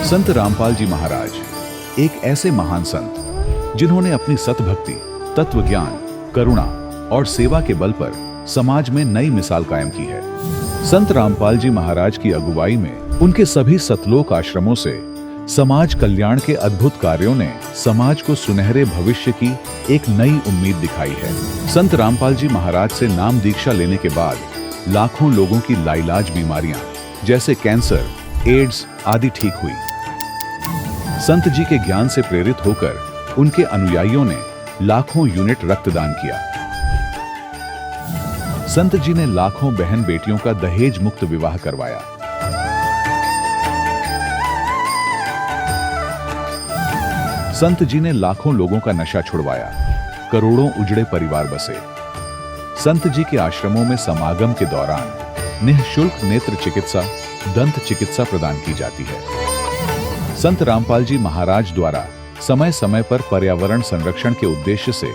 संत रामपाल जी महाराज एक ऐसे महान संत जिन्होंने अपनी सतभक्ति, तत्व ज्ञान, करुणा और सेवा के बल पर समाज में नई मिसाल कायम की है। संत रामपाल जी महाराज की अगुवाई में उनके सभी सतलोक आश्रमों से समाज कल्याण के अद्भुत कार्यों ने समाज को सुनहरे भविष्य की एक नई उम्मीद दिखाई है। संत रामपाल जी महाराज से नाम दीक्षा लेने के बाद लाखों लोगों की लाइलाज बीमारियां जैसे कैंसर, एड्स आदि ठीक हुई। संत जी के ज्ञान से प्रेरित होकर उनके अनुयायियों ने लाखों यूनिट रक्तदान किया। संत जी ने लाखों बहन बेटियों का दहेज मुक्त विवाह करवाया। संत जी ने लाखों लोगों का नशा छुड़वाया, करोड़ों उजड़े परिवार बसे। संत जी के आश्रमों में समागम के दौरान निःशुल्क नेत्र चिकित्सा, दंत चिकित्सा प्रदान की जाती है। संत रामपाल जी महाराज द्वारा समय समय पर पर्यावरण संरक्षण के उद्देश्य से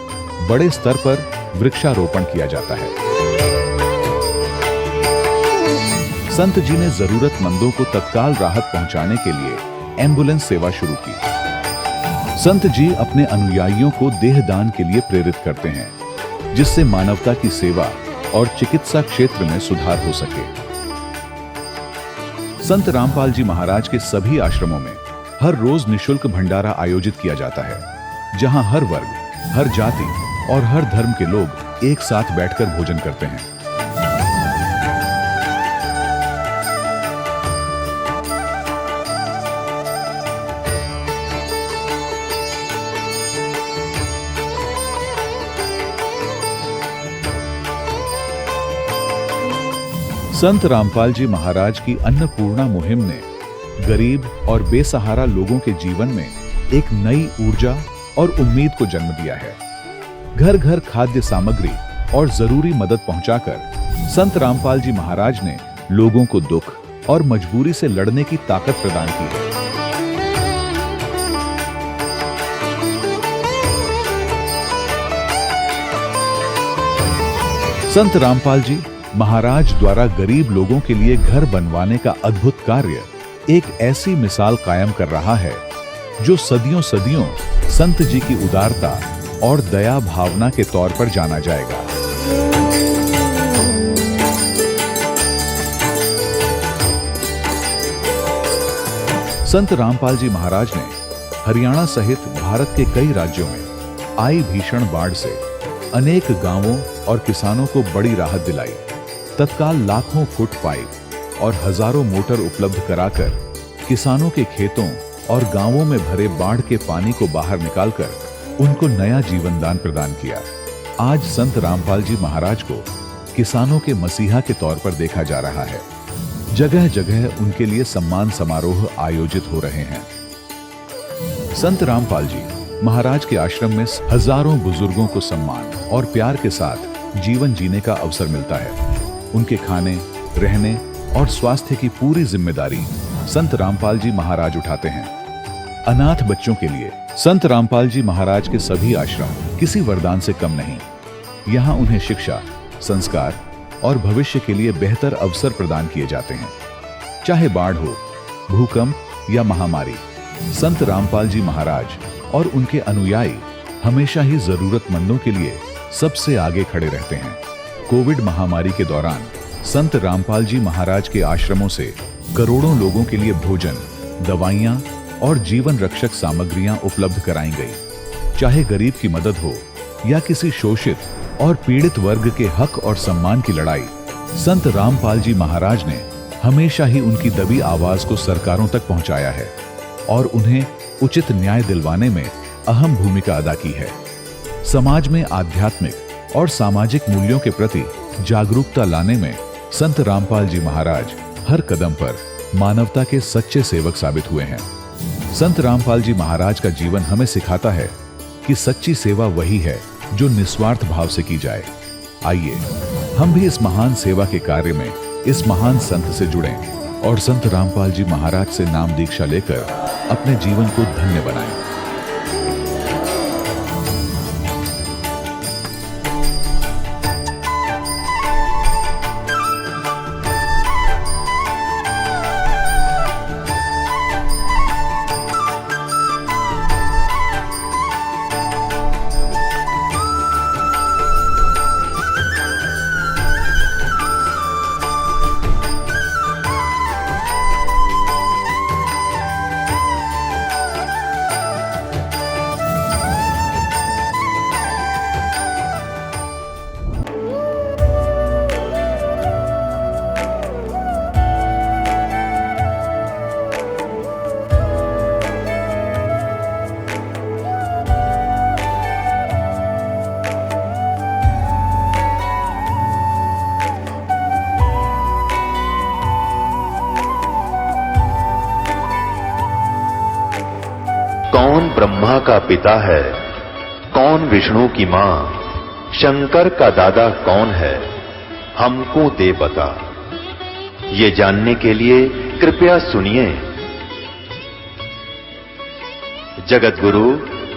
बड़े स्तर पर वृक्षारोपण किया जाता है। संत जी ने जरूरतमंदों को तत्काल राहत पहुंचाने के लिए एम्बुलेंस सेवा शुरू की। संत जी अपने अनुयायियों को देहदान के लिए प्रेरित करते हैं, जिससे मानवता की सेवा और चिकित्सा क्षेत्र में सुधार हो सके। संत रामपाल जी महाराज के सभी आश्रमों में हर रोज निःशुल्क भंडारा आयोजित किया जाता है, जहां हर वर्ग, हर जाति और हर धर्म के लोग एक साथ बैठकर भोजन करते हैं। संत रामपाल जी महाराज की अन्नपूर्णा मुहिम ने गरीब और बेसहारा लोगों के जीवन में एक नई ऊर्जा और उम्मीद को जन्म दिया है। घर घर खाद्य सामग्री और जरूरी मदद पहुंचाकर संत रामपाल जी महाराज ने लोगों को दुख और मजबूरी से लड़ने की ताकत प्रदान की है। संत रामपाल जी महाराज द्वारा गरीब लोगों के लिए घर बनवाने का अद्भुत कार्य एक ऐसी मिसाल कायम कर रहा है जो सदियों सदियों संत जी की उदारता और दया भावना के तौर पर जाना जाएगा। संत रामपाल जी महाराज ने हरियाणा सहित भारत के कई राज्यों में आई भीषण बाढ़ से अनेक गांवों और किसानों को बड़ी राहत दिलाई। तत्काल लाखों फुट पाइप और हजारों मोटर उपलब्ध कराकर किसानों के खेतों और गांवों में भरे बाढ़ के पानी को बाहर निकालकर उनको नया जीवन दान प्रदान किया। आज संत रामपाल जी महाराज को किसानों के मसीहा के तौर पर देखा जा रहा है। जगह जगह उनके लिए सम्मान समारोह आयोजित हो रहे हैं। संत रामपाल जी महाराज के आश्रम में हजारों बुजुर्गों को सम्मान और प्यार के साथ जीवन जीने का अवसर मिलता है। उनके खाने, रहने और स्वास्थ्य की पूरी जिम्मेदारी संत रामपाल जी महाराज उठाते हैं। अनाथ बच्चों के लिए संत रामपाल जी महाराज के सभी आश्रम किसी वरदान से कम नहीं। यहाँ उन्हें शिक्षा, संस्कार और भविष्य के लिए बेहतर अवसर प्रदान किए जाते हैं। चाहे बाढ़ हो, भूकंप या महामारी, संत रामपाल जी महाराज और उनके अनुयायी हमेशा ही जरूरतमंदों के लिए सबसे आगे खड़े रहते हैं। कोविड महामारी के दौरान संत रामपाल जी महाराज के आश्रमों से करोड़ों लोगों के लिए भोजन, दवाइयां और जीवन रक्षक सामग्रियां उपलब्ध कराई गई। चाहे गरीब की मदद हो या किसी शोषित और पीड़ित वर्ग के हक और सम्मान की लड़ाई, संत रामपाल जी महाराज ने हमेशा ही उनकी दबी आवाज को सरकारों तक पहुंचाया है और उन्हें उचित न्याय दिलवाने में अहम भूमिका अदा की है। समाज में आध्यात्मिक और सामाजिक मूल्यों के प्रति जागरूकता लाने में संत रामपाल जी महाराज हर कदम पर मानवता के सच्चे सेवक साबित हुए हैं। संत रामपाल जी महाराज का जीवन हमें सिखाता है कि सच्ची सेवा वही है जो निस्वार्थ भाव से की जाए। आइए हम भी इस महान सेवा के कार्य में इस महान संत से जुड़ें और संत रामपाल जी महाराज से नाम दीक्षा लेकर अपने जीवन को धन्य बनाएं। कौन ब्रह्मा का पिता है, कौन विष्णु की मां, शंकर का दादा कौन है, हमको दे बता। ये जानने के लिए कृपया सुनिए। जगत गुरु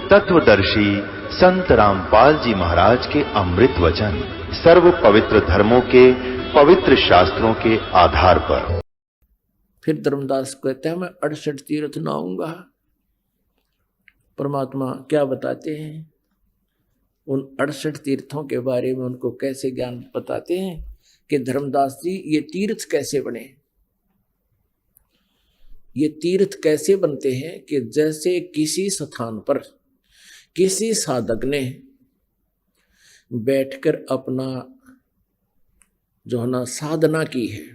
तत्वदर्शी संत रामपाल जी महाराज के अमृत वचन सर्व पवित्र धर्मों के पवित्र शास्त्रों के आधार पर। फिर धर्मदास कहते हैं मैं 68 तीर्थ नहाऊंगा। परमात्मा क्या बताते हैं, उन 68 तीर्थों के बारे में उनको कैसे ज्ञान बताते हैं कि धर्मदास जी ये तीर्थ कैसे बने। ये तीर्थ कैसे बनते हैं कि जैसे किसी स्थान पर किसी साधक ने बैठकर अपना जो है ना साधना की है,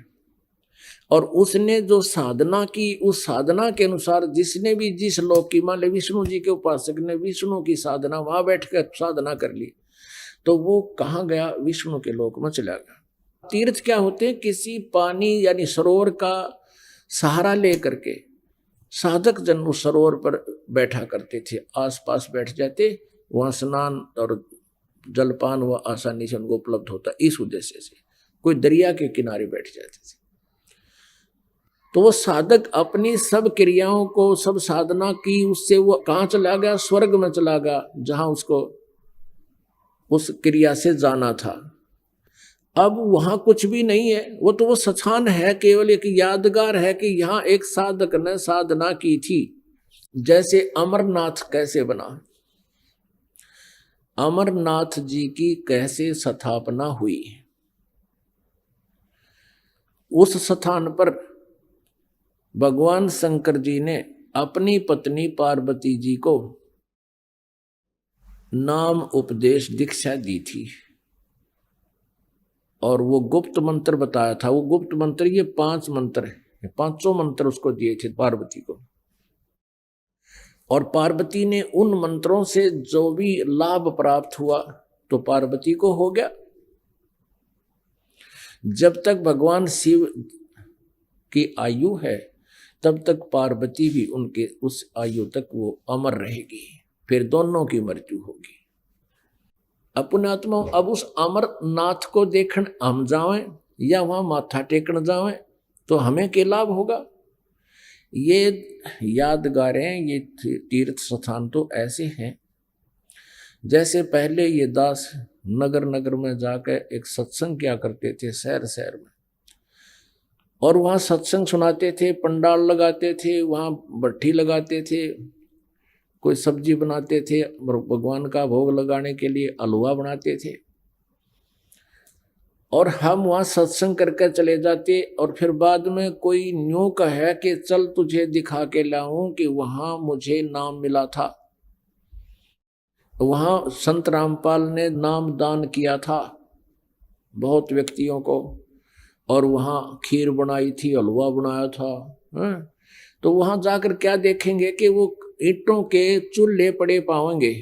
और उसने जो साधना की उस साधना के अनुसार जिसने भी जिस लोक की, मान ले विष्णु जी के उपासक ने विष्णु की साधना वहां बैठकर साधना कर ली, तो वो कहाँ गया, विष्णु के लोक में चला गया। तीर्थ क्या होते हैं, किसी पानी यानी सरोवर का सहारा लेकर के साधक जन उस सरोवर पर बैठा करते थे, आसपास बैठ जाते, वहां स्नान और जलपान व आसानी से उनको उपलब्ध होता। इस उद्देश्य से कोई दरिया के किनारे बैठ जाते थे। तो वो साधक अपनी सब क्रियाओं को, सब साधना की, उससे वो कहाँ चला गया, स्वर्ग में चला गया, जहां उसको उस क्रिया से जाना था। अब वहां कुछ भी नहीं है, वो तो वो स्थान है, केवल एक यादगार है कि यहाँ एक साधक ने साधना की थी। जैसे अमरनाथ कैसे बना, अमरनाथ जी की कैसे स्थापना हुई, उस स्थान पर भगवान शंकर जी ने अपनी पत्नी पार्वती जी को नाम उपदेश दीक्षा दी थी, और वो गुप्त मंत्र बताया था। वो गुप्त मंत्र, ये 5 मंत्र है, 5 मंत्र उसको दिए थे पार्वती को, और पार्वती ने उन मंत्रों से जो भी लाभ प्राप्त हुआ तो पार्वती को हो गया। जब तक भगवान शिव की आयु है तब तक पार्वती भी उनके उस आयु तक वो अमर रहेगी, फिर दोनों की मृत्यु होगी। अपने आत्मा अब उस अमरनाथ को देखने हम जावें या वहां माथा टेकने जावें तो हमें क्या लाभ होगा। ये यादगारें, ये तीर्थ स्थान तो ऐसे हैं जैसे पहले ये दास नगर नगर में जाकर एक सत्संग किया करते थे, शहर शहर में, और वहाँ सत्संग सुनाते थे, पंडाल लगाते थे, वहाँ भट्ठी लगाते थे, कोई सब्जी बनाते थे, भगवान का भोग लगाने के लिए हलवा बनाते थे, और हम वहाँ सत्संग करके चले जाते। और फिर बाद में कोई न्यू कहे कि चल तुझे दिखा के लाऊं कि वहाँ मुझे नाम मिला था, वहाँ संत रामपाल ने नाम दान किया था बहुत व्यक्तियों को, और वहाँ खीर बनाई थी, हलवा बनाया था, तो वहाँ जाकर क्या देखेंगे कि वो ईंटों के चूल्हे पड़े पाएंगे,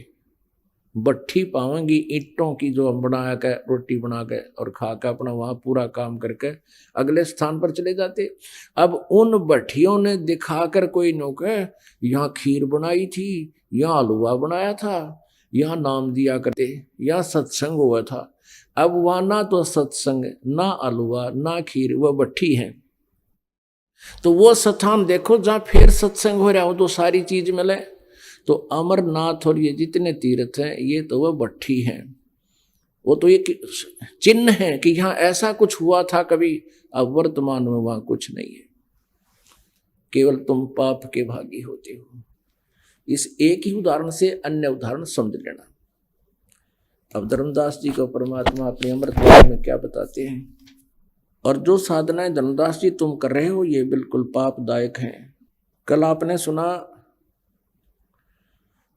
भट्ठी पाएंगी ईंटों की, जो हम बना के रोटी बना के और खा के अपना वहाँ पूरा काम करके अगले स्थान पर चले जाते। अब उन भट्टियों ने दिखाकर कोई नौके यहाँ खीर बनाई थी, यहाँ हलवा बनाया था, यहाँ नाम दिया करते, यहाँ सत्संग हुआ था। अब वहाँ ना तो सत्संग, ना हलवा, ना खीर, वह भट्ठी है। तो वो स्थान देखो जहाँ फिर सत्संग हो रहा हो तो सारी चीज मिले। तो अमरनाथ और ये जितने तीर्थ हैं ये तो वह भट्ठी हैं, वो तो एक चिन्ह है कि यहाँ ऐसा कुछ हुआ था कभी। अब वर्तमान में वहाँ कुछ नहीं है, केवल तुम पाप के भागी होते हो। इस एक ही उदाहरण से अन्य उदाहरण समझ लेना। अब धर्मदास जी को परमात्मा अपने अमृत में क्या बताते हैं, और जो साधनाएं धर्मदास जी तुम कर रहे हो ये बिल्कुल पापदायक हैं। कल आपने सुना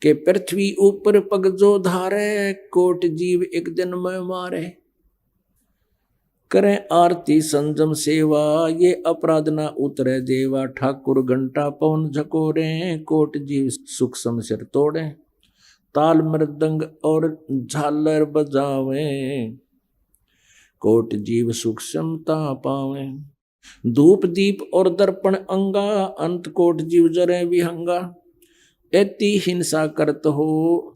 कि पृथ्वी ऊपर पग जो धारे, कोट जीव एक दिन में मारे, करें आरती संजम सेवा, ये अपराध ना उतरे देवा, ठाकुर घंटा पवन झकोरे, कोट जीव सुख समसिर तोड़े, ताल मृदंग और झालर बजावे, कोट जीव सुख समता पावे, धूप दीप और दर्पण अंगा, अंत कोट जीव जरे विहंगा, एति हिंसा करत हो,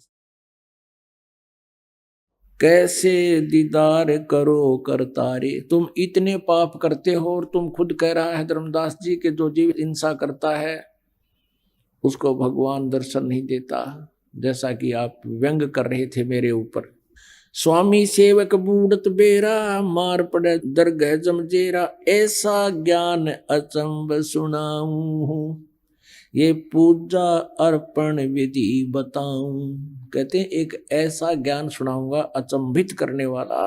कैसे दीदार करो करतारे। तुम इतने पाप करते हो और तुम खुद कह रहा है धर्मदास जी के जो जीव हिंसा करता है उसको भगवान दर्शन नहीं देता, जैसा कि आप व्यंग कर रहे थे मेरे ऊपर। स्वामी सेवक बूढ़त बेरा, मार पड़े दरगह जमजेरा, ऐसा ज्ञान अचंब सुनाऊं, ये पूजा अर्पण विधि बताऊं। कहते हैं एक ऐसा ज्ञान सुनाऊंगा अचंभित करने वाला,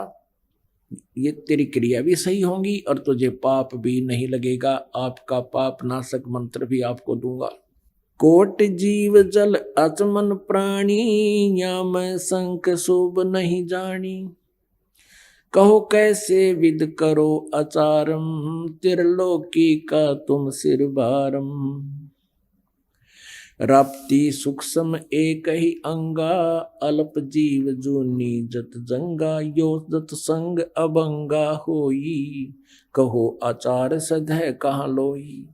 ये तेरी क्रिया भी सही होंगी और तुझे पाप भी नहीं लगेगा। आपका पाप नाशक मंत्र भी आपको दूंगा। कोट जीव जल अचमन प्राणी, या मैं संक शुभ नहीं जानी, कहो कैसे विद करो आचारम, त्रिलोकी का तुम सिर भारम। राप्ती सूक्ष्म एक ही अंगा, अल्प जीव जूनी जत जंगा, यो जत संग अभंगा होई, कहो आचार सधै कहाँ लोई।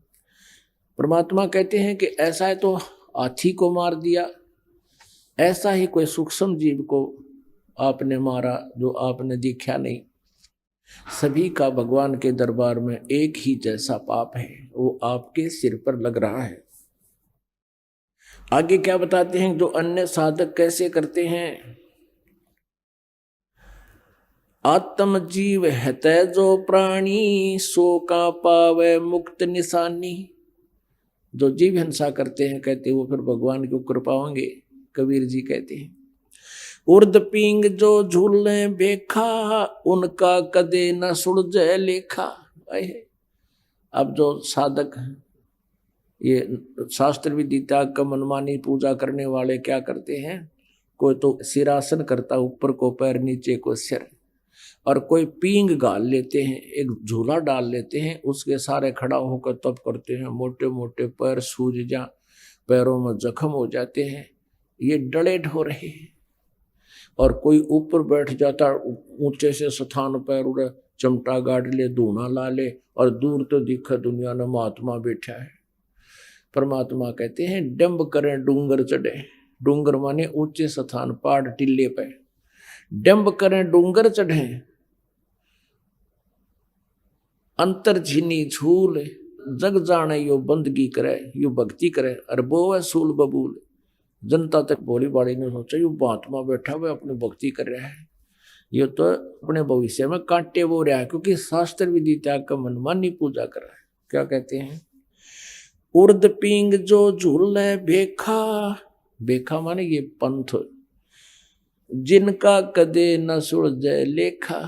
परमात्मा कहते हैं कि ऐसा है तो हाथी को मार दिया, ऐसा ही कोई सूक्ष्म जीव को आपने मारा जो आपने देखा नहीं। सभी का भगवान के दरबार में एक ही जैसा पाप है, वो आपके सिर पर लग रहा है। आगे क्या बताते हैं, जो अन्य साधक कैसे करते हैं। आत्म जीव है जो प्राणी, सो का पावे मुक्त निशानी। जो जीव हिंसा करते हैं कहते हैं वो फिर भगवान की कृपा होंगे। कबीर जी कहते हैं उर्द पींग जो झूले बेखा, उनका कदे न सुलझे लेखा। अब जो साधक ये शास्त्र विधि त्याग का मनमानी पूजा करने वाले क्या करते हैं, कोई तो सिरासन करता ऊपर को पैर नीचे को सिर, और कोई पींग गाल लेते हैं, एक झूला डाल लेते हैं, उसके सारे खड़ा होकर तप करते हैं, मोटे मोटे पैर सूज जा, पैरों में जख्म हो जाते हैं, ये डलेट हो रहे हैं। और कोई ऊपर बैठ जाता, ऊंचे से स्थान पैर उड़े, चमटा गाड़ ले, धूना ला ले, और दूर तो दिखा दुनिया में महात्मा बैठा है। परमात्मा कहते हैं डंब करें डूंगर चढ़े, डूंगर माने ऊंचे स्थान, पहाड़ टिल्ले पे, डंब करें डूंगर चढ़े, अंतर झीनी झूल, जग जाने यो बंदगी करे, यो भक्ति करे, अरे वो है सूल बबूल। जनता तक बोली बाड़ी ने सोचा यो महात्मा बैठा हुआ अपनी भक्ति कर रहा है, ये तो अपने भविष्य में कांटे वो रहा है, क्योंकि शास्त्र विधि त्याग का मनमानी पूजा कर रहा है। क्या कहते हैं, उर्द पींग जो झूले बेखा, बेखा माने ये पंथ, जिनका कदे न सुलझे लेखा,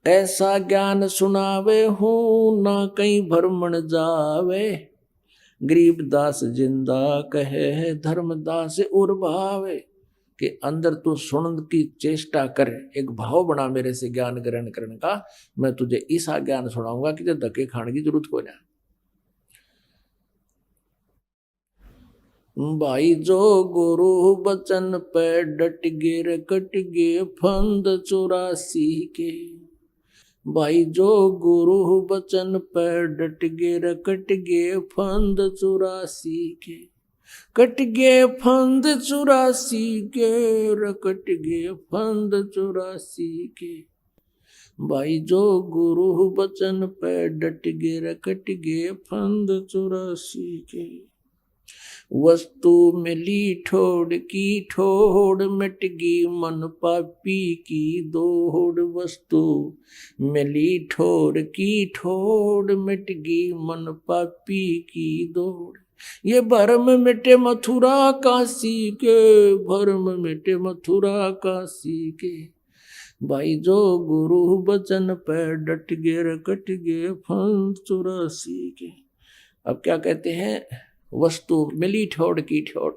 ऐसा ज्ञान सुनावे हूं, ना कहीं भ्रमण जावे, गरीबदास जिंदा कहे धर्मदास उर भावे। कि अंदर तू सुन की चेष्टा कर, एक भाव बना मेरे से ज्ञान ग्रहण करने का, मैं तुझे ऐसा ज्ञान सुनाऊंगा कि धक्के खाने की जरूरत कोई ना। भाई जो गुरु बचन पे डट गे, कट गे फंद 84 के। भाई जो गुरु बचन पे डट गे, कट गे फंद 84 के, कट गे फंद 84 के, कट गे फंद 84 के। भाई जो गुरु बचन पे डट गे, कट गे फंद 84 के। वस्तु मिली ठोड़ की ठोड़, मिट गई मन पापी की दौड़। वस्तु मिली ठोड़ की ठोड़, मिट गई मन पापी की दौड़। ये भरम मिटे मथुरा काशी के, भरम मिटे मथुरा काशी के। भाई जो गुरु बचन पे डट गे, कट गे फंद 84 के। अब क्या कहते हैं, वस्तु मिली ठोड़ की ठोड़,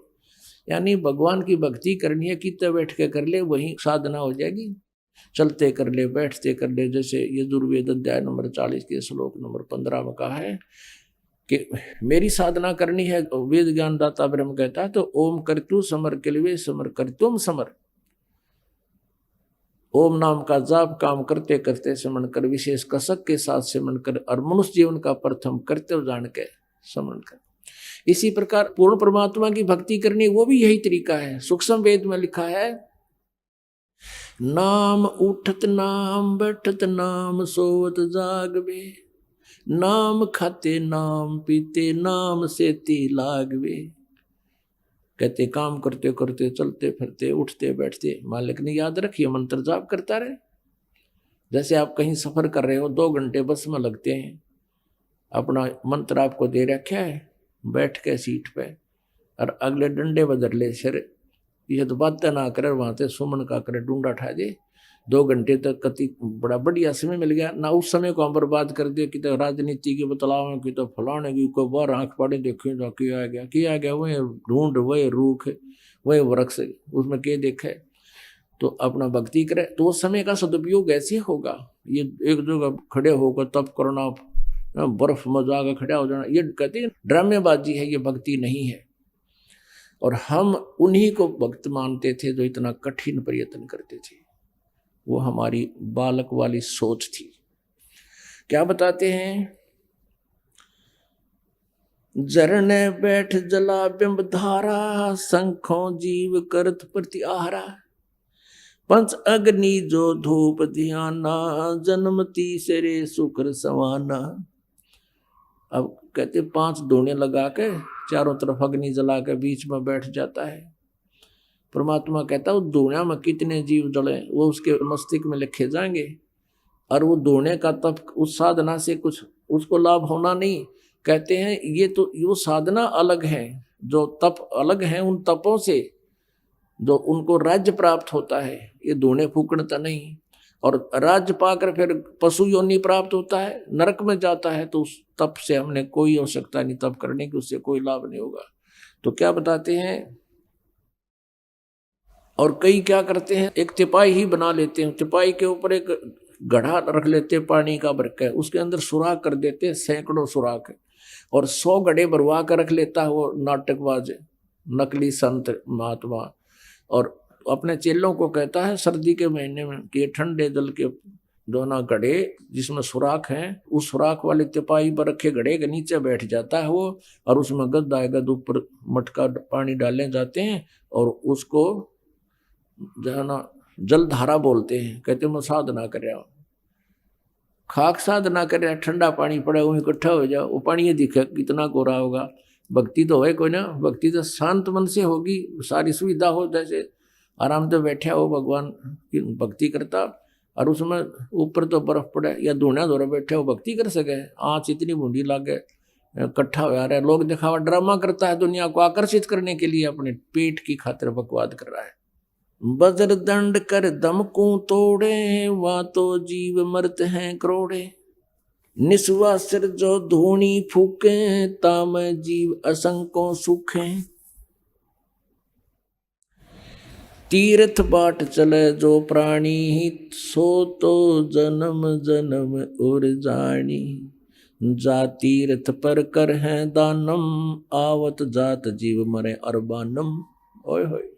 यानी भगवान की भक्ति करनी है, कितने बैठ के कर ले वही साधना हो जाएगी। चलते कर ले, बैठते कर ले, जैसे यजुर्वेद अध्याय नंबर 40 के श्लोक नंबर 15 में कहा है कि मेरी साधना करनी है। वेद ज्ञान दाता ब्रह्म कहता है, तो ओम करतु समर के लिए समर करतुम समर। ओम नाम का जाप काम करते करते समन कर, विशेष कसक के साथ समन कर, और मनुष्य जीवन का प्रथम कर्तव्य जान के समन कर। इसी प्रकार पूर्ण परमात्मा की भक्ति करनी वो भी यही तरीका है। सूक्ष्म वेद में लिखा है, नाम उठत नाम बैठत नाम सोवत जागवे, नाम खाते नाम पीते नाम सेती लागवे। कहते काम करते करते चलते फिरते उठते बैठते मालिक ने याद रखिए, मंत्र जाप करता रहे। जैसे आप कहीं सफर कर रहे हो, 2 घंटे बस में लगते हैं, अपना मंत्र आपको दे रखा है, बैठ के सीट पे और अगले डंडे बदर ले सिर, ये तो बातें ना करे, वहां से सुमन का करे डूंडा उठा दे। 2 घंटे तक कति बड़ा बढ़िया समय मिल गया ना, उस समय को हम बर्बाद कर दिया कि तो राजनीति के बतलाव की तो फलाने की कोई बार आंख पाड़े देखे तो किया गया वही ढूंढ वही रूख वही वृक्ष उसमें क्या देखे। तो अपना भक्ति करे तो उस समय का सदुपयोग ऐसे होगा। ये एक जगह खड़े होकर तप करना, बर्फ में जाकर खड़ा हो जाना, ये कहते हैं ड्रामेबाजी है, ये भक्ति नहीं है। और हम उन्हीं को भक्त मानते थे जो इतना कठिन प्रयत्न करते थे। वो हमारी बालक वाली सोच थी। क्या बताते हैं, झरने बैठ जला बिंब धारा, शंखों जीव करत प्रति आहारा, पंच अग्नि जो धूप ध्याना, जन्म तीसरे सुकर सवाना। अब कहते 5 धूणे लगा के चारों तरफ अग्नि जला के बीच में बैठ जाता है। परमात्मा कहता है उस धूणा में कितने जीव जले वो उसके मस्तिष्क में लिखे जाएंगे, और वो धूणे का तप उस साधना से कुछ उसको लाभ होना नहीं। कहते हैं ये तो वो साधना अलग है, जो तप अलग है उन तपों से जो उनको राज्य प्राप्त होता है, ये धूणे फूकणता नहीं। और राज्य पाकर फिर पशु योनि प्राप्त होता है, नरक में जाता है, तो उस तप से हमने कोई आवश्यकता नहीं तप करने की, उससे कोई लाभ नहीं होगा। तो क्या बताते हैं, और कई क्या करते हैं, एक तिपाई ही बना लेते हैं, तिपाई के ऊपर एक गढ़ा रख लेते हैं पानी का भर के, उसके अंदर सुराख कर देते हैं, सैकड़ों सुराख, और 100 गड्ढे भरवा कर रख लेता है वो नाटकबाज नकली संत महात्मा। और अपने चेलों को कहता है सर्दी के महीने में कि ठंडे जल के दोनों घड़े जिसमें सुराख हैं, उस सुराख वाले तिपाही पर रखे घड़े के नीचे बैठ जाता है वो, और उसमें गद्दा गद ऊपर मटका पानी डाले जाते हैं, और उसको जो है ना जलधारा बोलते हैं। कहते मैं साधना कर रहा हूँ, खाक साधना कर रहा, ठंडा पानी पड़े वहीं इकट्ठा हो जाओ, वो पानी ये दिखे कितना गोरा होगा। भक्ति तो है कोई ना, भक्ति तो शांत मन से होगी, सारी सुविधा हो, जैसे आराम से बैठा हो भगवान की भक्ति करता, और उसमें ऊपर तो बर्फ पड़े या धूणा धोरे बैठे हो भक्ति कर सके। आँच इतनी बूंदी लागे, इकट्ठा हो रहा है, लोग दिखावा ड्रामा करता है, दुनिया को आकर्षित करने के लिए अपने पेट की खातिर बकवाद कर रहा है। बज्र दंड कर दम को तोड़े, वहाँ तो जीव मरत हैं करोड़े, निस्वा सिर जो धूणी फूके, ताम जीव असंको सुखे, तीर्थ बाट चले जो प्राणी, सो तो जन्म जन्म उर जानी, जा तीर्थ पर कर है दानम, आवत जात जीव मरे अरबानम। ओए होए,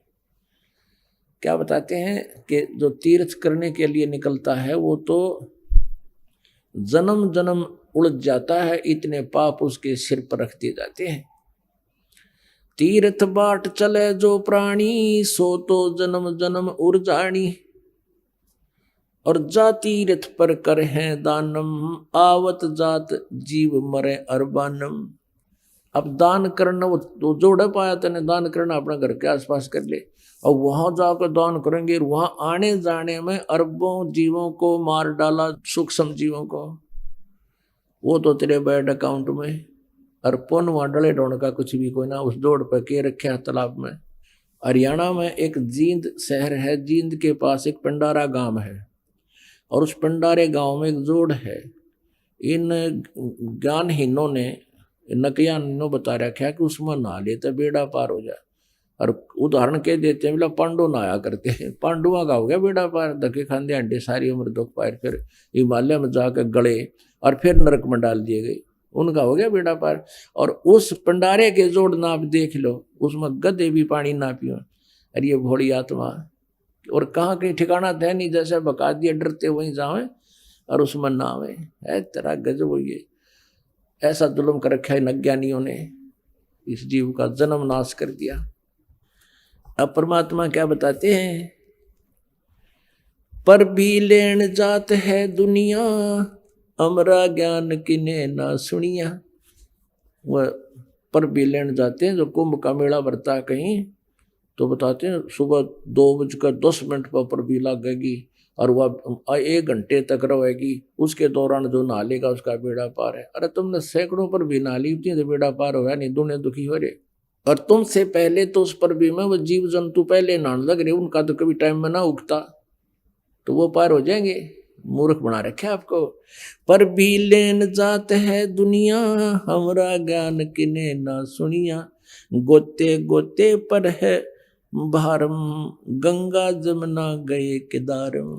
क्या बताते हैं कि जो तीर्थ करने के लिए निकलता है वो तो जन्म जन्म उलझ जाता है, इतने पाप उसके सिर पर रख दिए जाते हैं। तीर्थ बाट चले जो प्राणी, सो तो जन्म जन्म उर जानी, और जा तीर्थ पर कर है दानम, आवत जात जीव मरे अरबानम। अब दान करना वो तो जोड़ पाया तने दान करना अपना घर के आसपास कर ले, और वहां जाकर दान करेंगे, वहां आने जाने में अरबों जीवों को मार डाला, सूक्ष्म जीवों को, वो तो तेरे बैंक अकाउंट में, और पुन वहां डले ढोने का कुछ भी कोई ना, उस जोड़ पर के रखे है तालाब में। हरियाणा में एक जींद शहर है, जींद के पास एक पंडारा गांव है, और उस पंडारे गांव में एक जोड़ है। इन ज्ञानहीनों ने नकयानों बता रखा है कि उसमें नहा ले तो बेड़ा पार हो जाए, और उदाहरण के देते हैं, बोला पांडु नहाया करते हैं, पांडुआ का हो गया बेड़ा पार, धक्के खांदे अंडे सारी उम्र दुख पाए, फिर हिमालय में जाकर गड़े और फिर नरक में डाल दिए गए, उनका हो गया बेड़ा पार। और उस पंडारे के जोड़ नाप देख लो, उसमें गधे भी पानी ना पियो, अरे ये भोली आत्मा, और कहाँ कहीं ठिकाना था नहीं, जैसे बका दिया डरते वहीं जावे और उसमें नावे है, तेरा गजब। ये ऐसा जुल्म कर रखा है नज्ञानियों ने। इस जीव का जन्म नाश कर दिया। अब परमात्मा क्या बताते हैं, पर भी लेन जात है दुनिया, अमरा ज्ञान किने ना सुनिया। वह पर भी लेन जाते हैं, जो कुंभ का मेला भरता है कहीं, तो बताते हैं सुबह 2:10 पर भी लगेगी और वह 1 घंटे तक रहेगी, उसके दौरान जो नहा लेगा उसका बेड़ा पार है। अरे तुमने सैकड़ों पर भी नहा ली तो बेड़ा पार हो नहीं, दुनिया दुखी हो रहे। और तुमसे पहले तो उस पर भी में वो जीव जंतु पहले नहाने लग रहे, उनका तो कभी टाइम में ना उगता, तो वो पार हो जाएंगे। मूर्ख बना रखे आपको। पर भी लेन जात है दुनिया, हमरा ज्ञान किने ना सुनिया। गोते गोते पर है भारम, गंगा जमुना गए केदारम।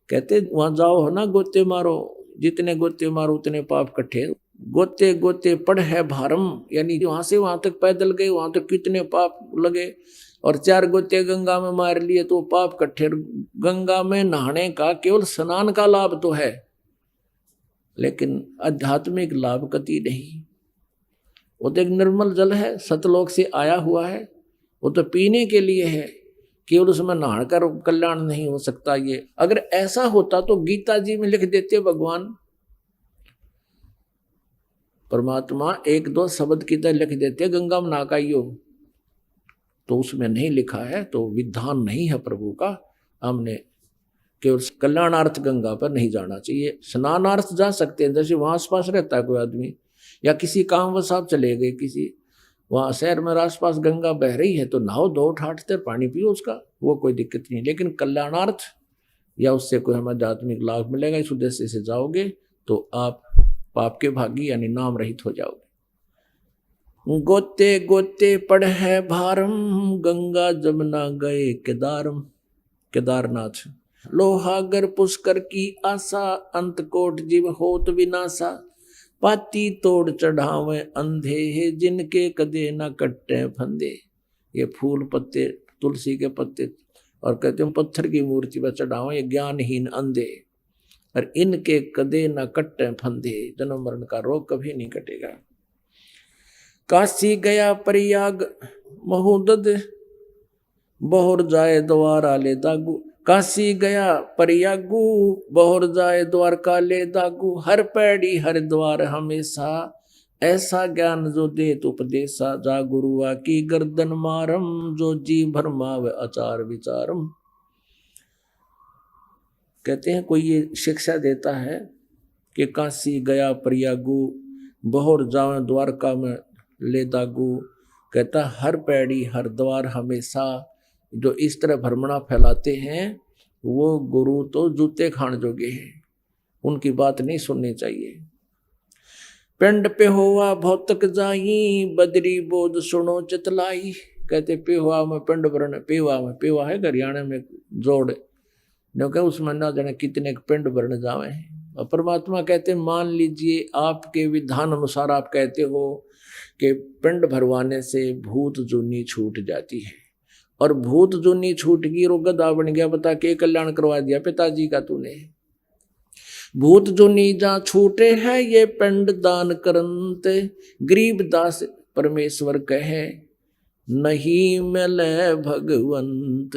कहते वहां जाओ हो ना, गोते मारो, जितने गोते मारो उतने पाप इकट्ठे। गोते गोते पड़ है भारम, यानी वहां से वहां तक पैदल गए, वहां तक कितने पाप लगे। और 4 गोते गंगा में मार लिए तो पाप इकट्ठे। गंगा में नहाने का केवल स्नान का लाभ तो है, लेकिन आध्यात्मिक लाभ कति नहीं। वो तो एक निर्मल जल है, सतलोक से आया हुआ है, वो तो पीने के लिए है, केवल उसमें नहाकर कल्याण नहीं हो सकता। ये अगर ऐसा होता तो गीता जी में लिख देते भगवान परमात्मा 1-2 शब्द की तरह लिख देते गंगा में नहा आइयो, तो उसमें नहीं लिखा है, तो विधान नहीं है प्रभु का। हमने केवल कल्याणार्थ गंगा पर नहीं जाना चाहिए, स्नानार्थ जा सकते हैं। जैसे वहां आसपास रहता है कोई आदमी, या किसी कामवश आप चले गए किसी वहां शहर में आसपास गंगा बह रही है, तो नहाओ, दो ठाटते पानी पियो उसका, वो कोई दिक्कत नहीं। लेकिन कल्याणार्थ या उससे कोई हमें आध्यात्मिक लाभ मिलेगा इस उद्देश्य से जाओगे तो आप पाप के भागी यानी नाम रहित हो जाओगे। गोते गोते पड़ है भारम, गंगा जमुना गए केदारम। केदारनाथ लोहागर पुष्कर की आशा, अंत कोट जीव होत विनाशा। पाती तोड़ चढ़ावे अंधे है, जिनके कदे न कट्टे फंदे। ये फूल पत्ते तुलसी के पत्ते और कहते हैं पत्थर की मूर्ति पर चढ़ावे, ये ज्ञानहीन अंधे, और इनके कदे न कट्टे फंदे। जन्म मरण का रोग कभी नहीं कटेगा। काशी गया प्रयाग महोदद, बहुर जाए द्वारा ले दागू। काशी गया प्रयागू, बहुर जाए द्वारका ले दागू। हर पैड़ी हर द्वार हमेशा, ऐसा ज्ञान जो देत उपदेशा। जा गुरुआ की गर्दन मारम, जो जी भरमाव आचार विचारम। कहते हैं कोई ये शिक्षा देता है कि काशी गया प्रयागू, बहुर जाए द्वारका में ले दागू। कहता हर पैड़ी हर द्वार हमेशा। जो इस तरह भ्रमणा फैलाते हैं वो गुरु तो जूते खान जोगे हैं, उनकी बात नहीं सुननी चाहिए। पिंड पे हुआ भौतक जाई, बदरी बोध सुनो चितलाई। कहते पेहुआ में पिंड भरने, पेहुआ में, पेहुआ है हरियाणा में जोड़, क्योंकि उसमें ना जाने कितने पिंड भरने जावे हैं। और परमात्मा कहते मान लीजिए आपके विधान अनुसार आप कहते हो कि पिंड भरवाने से भूत जूनी छूट जाती है, और भूत जूनी छूट गई, रो गधा बन गया, बता के कल्याण करवा दिया पिताजी का तूने। भूत जूनी जा छूटे है, ये पिंड दान करंत। गरीब दास परमेश्वर कहे, नहीं मिले भगवंत।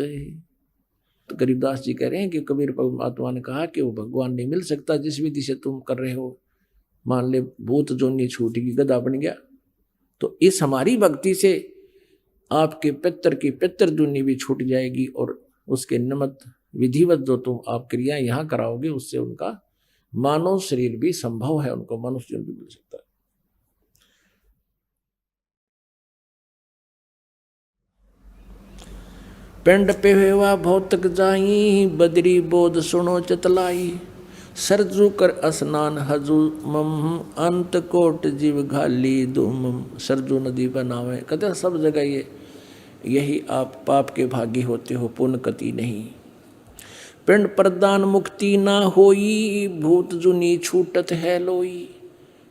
तो गरीबदास जी कह रहे हैं कि कबीर परमात्मा ने कहा कि वो भगवान नहीं मिल सकता जिस विधि से तुम कर रहे हो। मान ले भूत जोनी छूट गई, गधा बन गया, तो इस हमारी भक्ति से आपके पितर की पितर दुनी भी छूट जाएगी, और उसके निमित्त विधिवत जो तुम आप क्रिया यहाँ कराओगे उससे उनका मानव शरीर भी संभव है, उनको मनुष्य जन्म भी मिल सकता है। पिंड पे हुआ भौतक जाई, बदरी बोध सुनो चतलाई। सरजू कर स्नान हजू मम, अंत कोट जीव घाली दुम। सरजू नदी पर नाव है, कहते सब जगह ये यही आप पाप के भागी होते हो, पुण्य कति नहीं। पिंड प्रदान मुक्ति ना होई, भूत जुनी छूटत है लोई।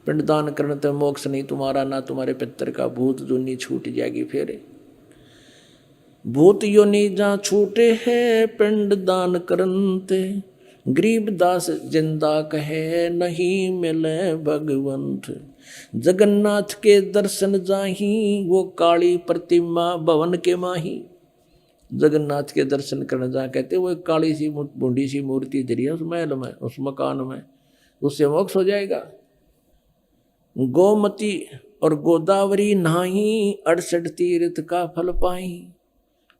पिंड दान करने तो मोक्ष नहीं तुम्हारा, ना तुम्हारे पितर का, भूत जुनी छूट जाएगी। फिर भूत योनि जा छूटे है, पिंड दान करनते। गरीब दास जिंदा कहे, नहीं मिले भगवंत। जगन्नाथ के दर्शन जाही, वो काली प्रतिमा भवन के माही। जगन्नाथ के दर्शन करने जा, कहते वो एक काली सी बूढ़ी सी मूर्ति धरी है उस महल में, उस मकान में, उससे मोक्ष हो जाएगा। गोमती और गोदावरी नहाही, 68 तीर्थ का फल पाही।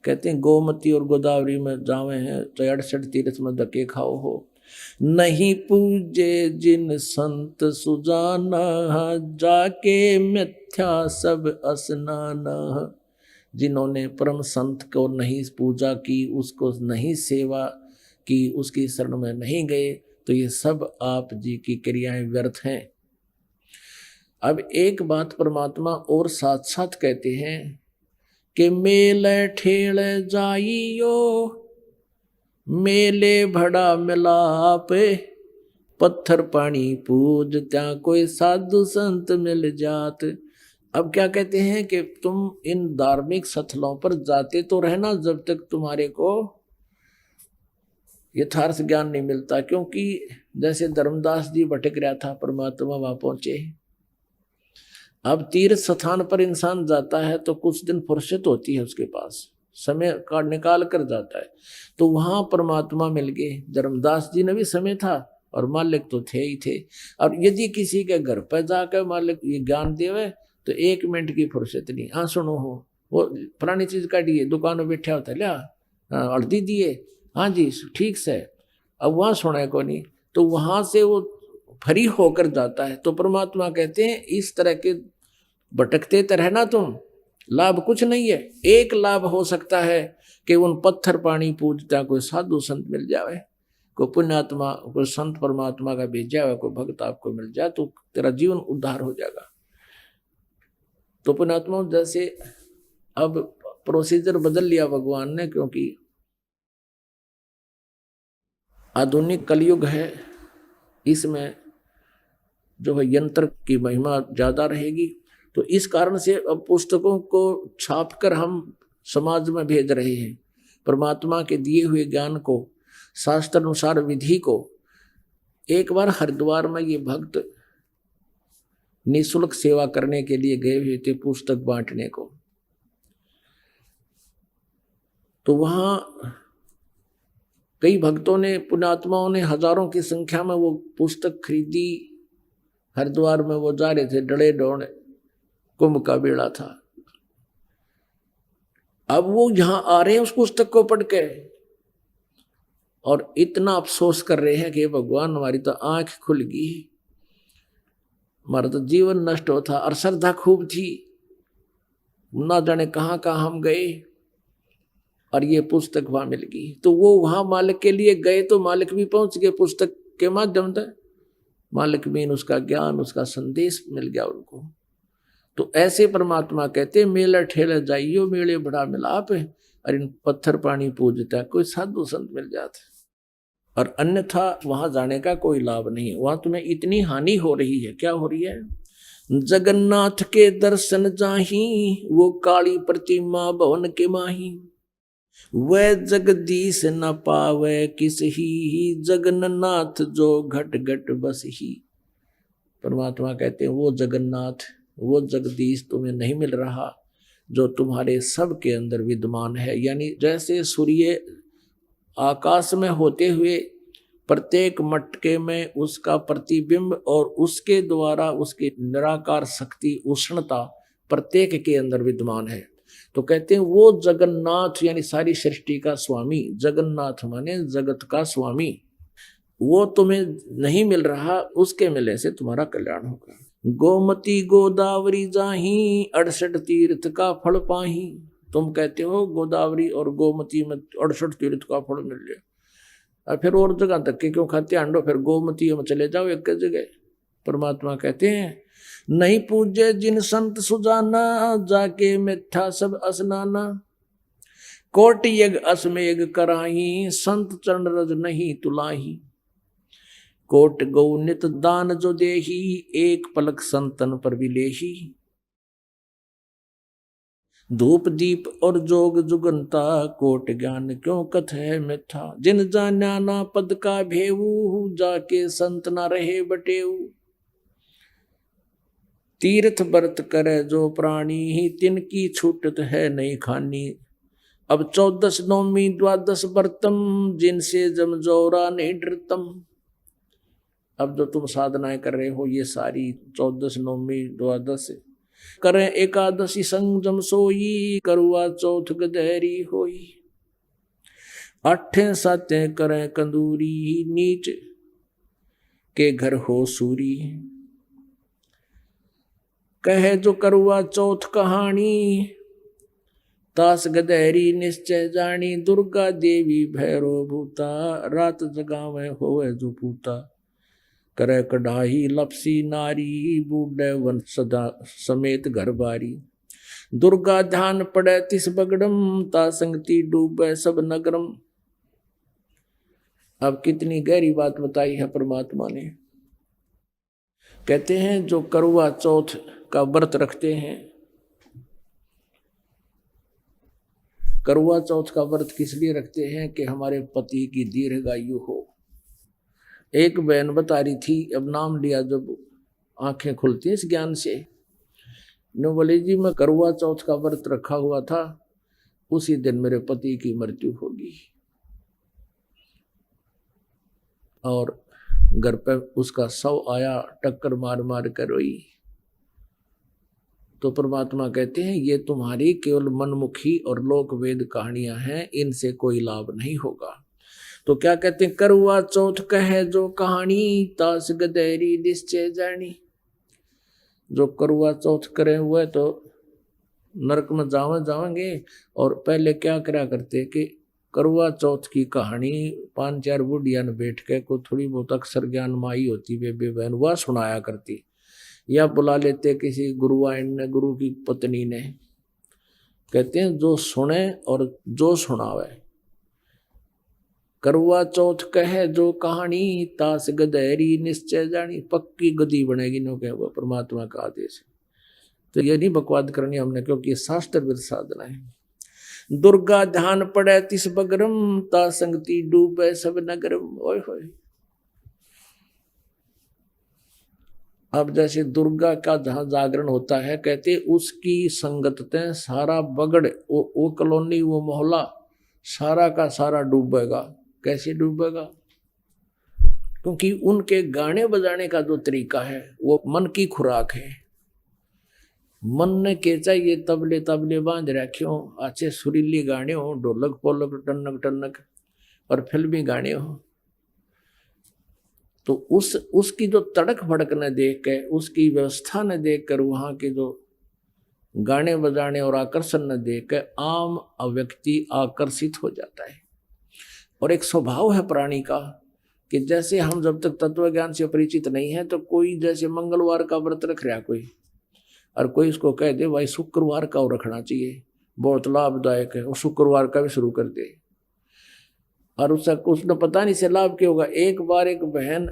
कहते हैं गोमती और गोदावरी में जावे हैं तो 68 तीर्थ में धक्के खाओ हो। नहीं पूजे जिन संत सुजाना, जाके मिथ्या सब स्नाना। जिन्होंने परम संत को नहीं पूजा की, उसको नहीं सेवा की, उसकी शरण में नहीं गए, तो ये सब आप जी की क्रियाएं व्यर्थ हैं। अब एक बात परमात्मा और साथ साथ कहते हैं कि मेले ठेल जाइयो, मेले भड़ा मिलाप, पत्थर पानी पूज त्या कोई साधु संत मिल जात। अब क्या कहते हैं कि तुम इन धार्मिक स्थलों पर जाते तो रहना जब तक तुम्हारे को यथार्थ ज्ञान नहीं मिलता। क्योंकि जैसे धर्मदास जी भटक रहा था, परमात्मा वहां पहुंचे। अब तीर्थ स्थान पर इंसान जाता है तो कुछ दिन फुर्सत होती है उसके पास, समय का निकाल कर जाता है, तो वहां परमात्मा मिल गए। धर्मदास जी ने भी समय था और मालिक तो थे ही थे। और यदि किसी के घर पर जाकर मालिक ये ज्ञान देवे तो 1 मिनट की फुर्सत नहीं। हाँ सुनो हो, वो पुरानी चीज काटिए, दुकान में बैठा होता है, लिया हल्दी दिए, हाँ जी ठीक से, अब वहाँ सुने को नहीं, तो वहां से वो फ्री होकर जाता है। तो परमात्मा कहते हैं इस तरह के भटकते तो रहना तुम, लाभ कुछ नहीं है। एक लाभ हो सकता है कि उन पत्थर पानी पूजता कोई साधु संत मिल जावे, कोई पुण्यात्मा, कोई संत परमात्मा का भेजा हुआ कोई भक्त आपको मिल जाए, तो तेरा जीवन उद्धार हो जाएगा। तो पुण्यात्मा जैसे अब प्रोसीजर बदल लिया भगवान ने, क्योंकि आधुनिक कलयुग है, इसमें जो है यंत्र की महिमा ज्यादा रहेगी। तो इस कारण से अब पुस्तकों को छापकर हम समाज में भेज रहे हैं, परमात्मा के दिए हुए ज्ञान को, शास्त्र अनुसार विधि को। एक बार हरिद्वार में ये भक्त निःशुल्क सेवा करने के लिए गए हुए थे, पुस्तक बांटने को। तो वहां कई भक्तों ने, पुण्यात्माओं ने हजारों की संख्या में वो पुस्तक खरीदी। हरिद्वार में वो जा रहे थे, डड़े डोड़ कुंभ का बेड़ा था। अब वो यहां आ रहे हैं उस पुस्तक को पढ़ के और इतना अफसोस कर रहे हैं कि भगवान हमारी तो आंख खुल गई, हमारा तो जीवन नष्ट हो था और श्रद्धा खूब थी, ना जाने कहाँ कहाँ हम गए और ये पुस्तक वहां मिल गई। तो वो वहां मालिक के लिए गए तो मालिक भी पहुंच गए पुस्तक के माध्यम से, मालिक भी उसका ज्ञान, उसका संदेश मिल गया उनको। तो ऐसे परमात्मा कहते मेला ठेला जाइयो, मेले बड़ा मिलाप, और इन पत्थर पानी पूजता कोई साधु संत मिल जाते, और अन्यथा वहां जाने का कोई लाभ नहीं है। वहां तुम्हें इतनी हानि हो रही है। क्या हो रही है? जगन्नाथ के दर्शन जाही, वो काली प्रतिमा भवन के माही। वह जगदीश न पावे किस ही, जगन्नाथ जो घट घट बस ही। परमात्मा कहते हैं वो जगन्नाथ, वो जगदीश तुम्हें नहीं मिल रहा जो तुम्हारे सब के अंदर विद्यमान है। यानी जैसे सूर्य आकाश में होते हुए प्रत्येक मटके में उसका प्रतिबिंब और उसके द्वारा उसकी निराकार शक्ति, उष्णता प्रत्येक के अंदर विद्यमान है। तो कहते हैं वो जगन्नाथ यानी सारी सृष्टि का स्वामी, जगन्नाथ माने जगत का स्वामी, वो तुम्हें नहीं मिल रहा, उसके मिलने से तुम्हारा कल्याण होगा। गोमती गोदावरी जाही, 68 तीर्थ का फल पाही। तुम कहते हो गोदावरी और गोमती में 68 तीर्थ का फल मिल जाए, और फिर और जगह तक के क्यों खाते अंडो, फिर गोमती में चले जाओ एक जगह। परमात्मा कहते हैं नहीं पूजे जिन संत सुजाना, जाके मिथ्या सब स्नाना। कोट यज्ञ असमेघ कराही, संत चरण रज नहीं तुलाही। कोट गौ नित दान जो देही, एक पलक संतन पर विलेही। धूप दीप और जोग जुगंता, कोट ज्ञान क्यों कथ है मिथ्या। जिन जान्या ना पद का भेऊ, जाके संत ना रहे बटेऊ। तीर्थ व्रत करे जो प्राणी ही तिनकी छूटत है नहीं खानी। अब 14 नौमी 12 व्रतम जिनसे जमजोरा नहीं डरतम। अब जो तुम साधनाएं कर रहे हो ये सारी 14 नौमी 12 करें एकादशी संगम सोई करुआ चौथ गदेरी होई। 8 सातें करें कंदूरी नीच के घर हो सूरी। कहे जो करुआ चौथ कहानी तास गदेरी निश्चय जानी। दुर्गा देवी भैरो भूता रात जगावे होवे जो पूता। करे कढ़ाई लपसी नारी बूढ़े वन सदा समेत घर बारी। दुर्गा ध्यान पड़े तिस बगड़म ता संगति डूबे सब नगरम। अब कितनी गहरी बात बताई है परमात्मा ने। कहते हैं जो करवा चौथ का व्रत रखते हैं, करवा चौथ का व्रत किस लिए रखते हैं कि हमारे पति की दीर्घायु हो। एक बहन बता रही थी, अब नाम लिया जब आंखें खुलती हैं इस ज्ञान से, ने बोले जी मैं करवा चौथ का व्रत रखा हुआ था, उसी दिन मेरे पति की मृत्यु होगी और घर पे उसका शव आया, टक्कर मार मार कर रोई। तो परमात्मा कहते हैं ये तुम्हारी केवल मनमुखी और लोक वेद कहानियां हैं, इनसे कोई लाभ नहीं होगा। तो क्या कहते हैं, करवा चौथ कहे जो कहानी तास गदेरी निश्चय जानी। जो करवा चौथ करे हुए तो नरक में जाएंगे। और पहले क्या करा करते कि करवा चौथ की कहानी 5-4 बुढ़िया ने बैठ के को थोड़ी बहुत अक्षर ज्ञान माई होती बेबे बहन वह सुनाया करती, या बुला लेते किसी गुरुआइन ने, गुरु की पत्नी ने। कहते हैं जो सुने और जो सुनावे। करवा चौथ कहे जो कहानी तास गदेरी निश्चय जानी। पक्की गदी बनेगी नो कहे वो परमात्मा का आदेश है। तो ये नहीं बकवाद करनी हमने, क्योंकि शास्त्र विद साधना है। दुर्गा ध्यान पड़े तिस बगरम ता संगति डूबे सब नगरम। ओए होए, अब जैसे दुर्गा का जहां जागरण होता है, कहते उसकी संगतते सारा बगड़ वो कॉलोनी वो मोहल्ला सारा का सारा डूबेगा। कैसे डूबेगा? क्योंकि उनके गाने बजाने का जो तरीका है वो मन की खुराक है। मन ने के चाहिए तबले तबले बांध रखियो, अच्छे सुरीली गाने हो, ढोलक पोलक टनक टनक और फिल्मी गाने हो। तो उसकी जो तड़क भड़क न देख के, उसकी व्यवस्था न देख कर, वहां के जो गाने बजाने और आकर्षण न देख कर आम व्यक्ति आकर्षित हो जाता है। और एक स्वभाव है प्राणी का कि जैसे हम जब तक तत्व ज्ञान से परिचित नहीं है, तो कोई जैसे मंगलवार का व्रत रख रहा कोई, और कोई उसको कह दे भाई शुक्रवार का रखना चाहिए, बहुत लाभदायक है, वो शुक्रवार का भी शुरू कर दे, और उसने पता नहीं से लाभ क्या होगा। एक बार एक बहन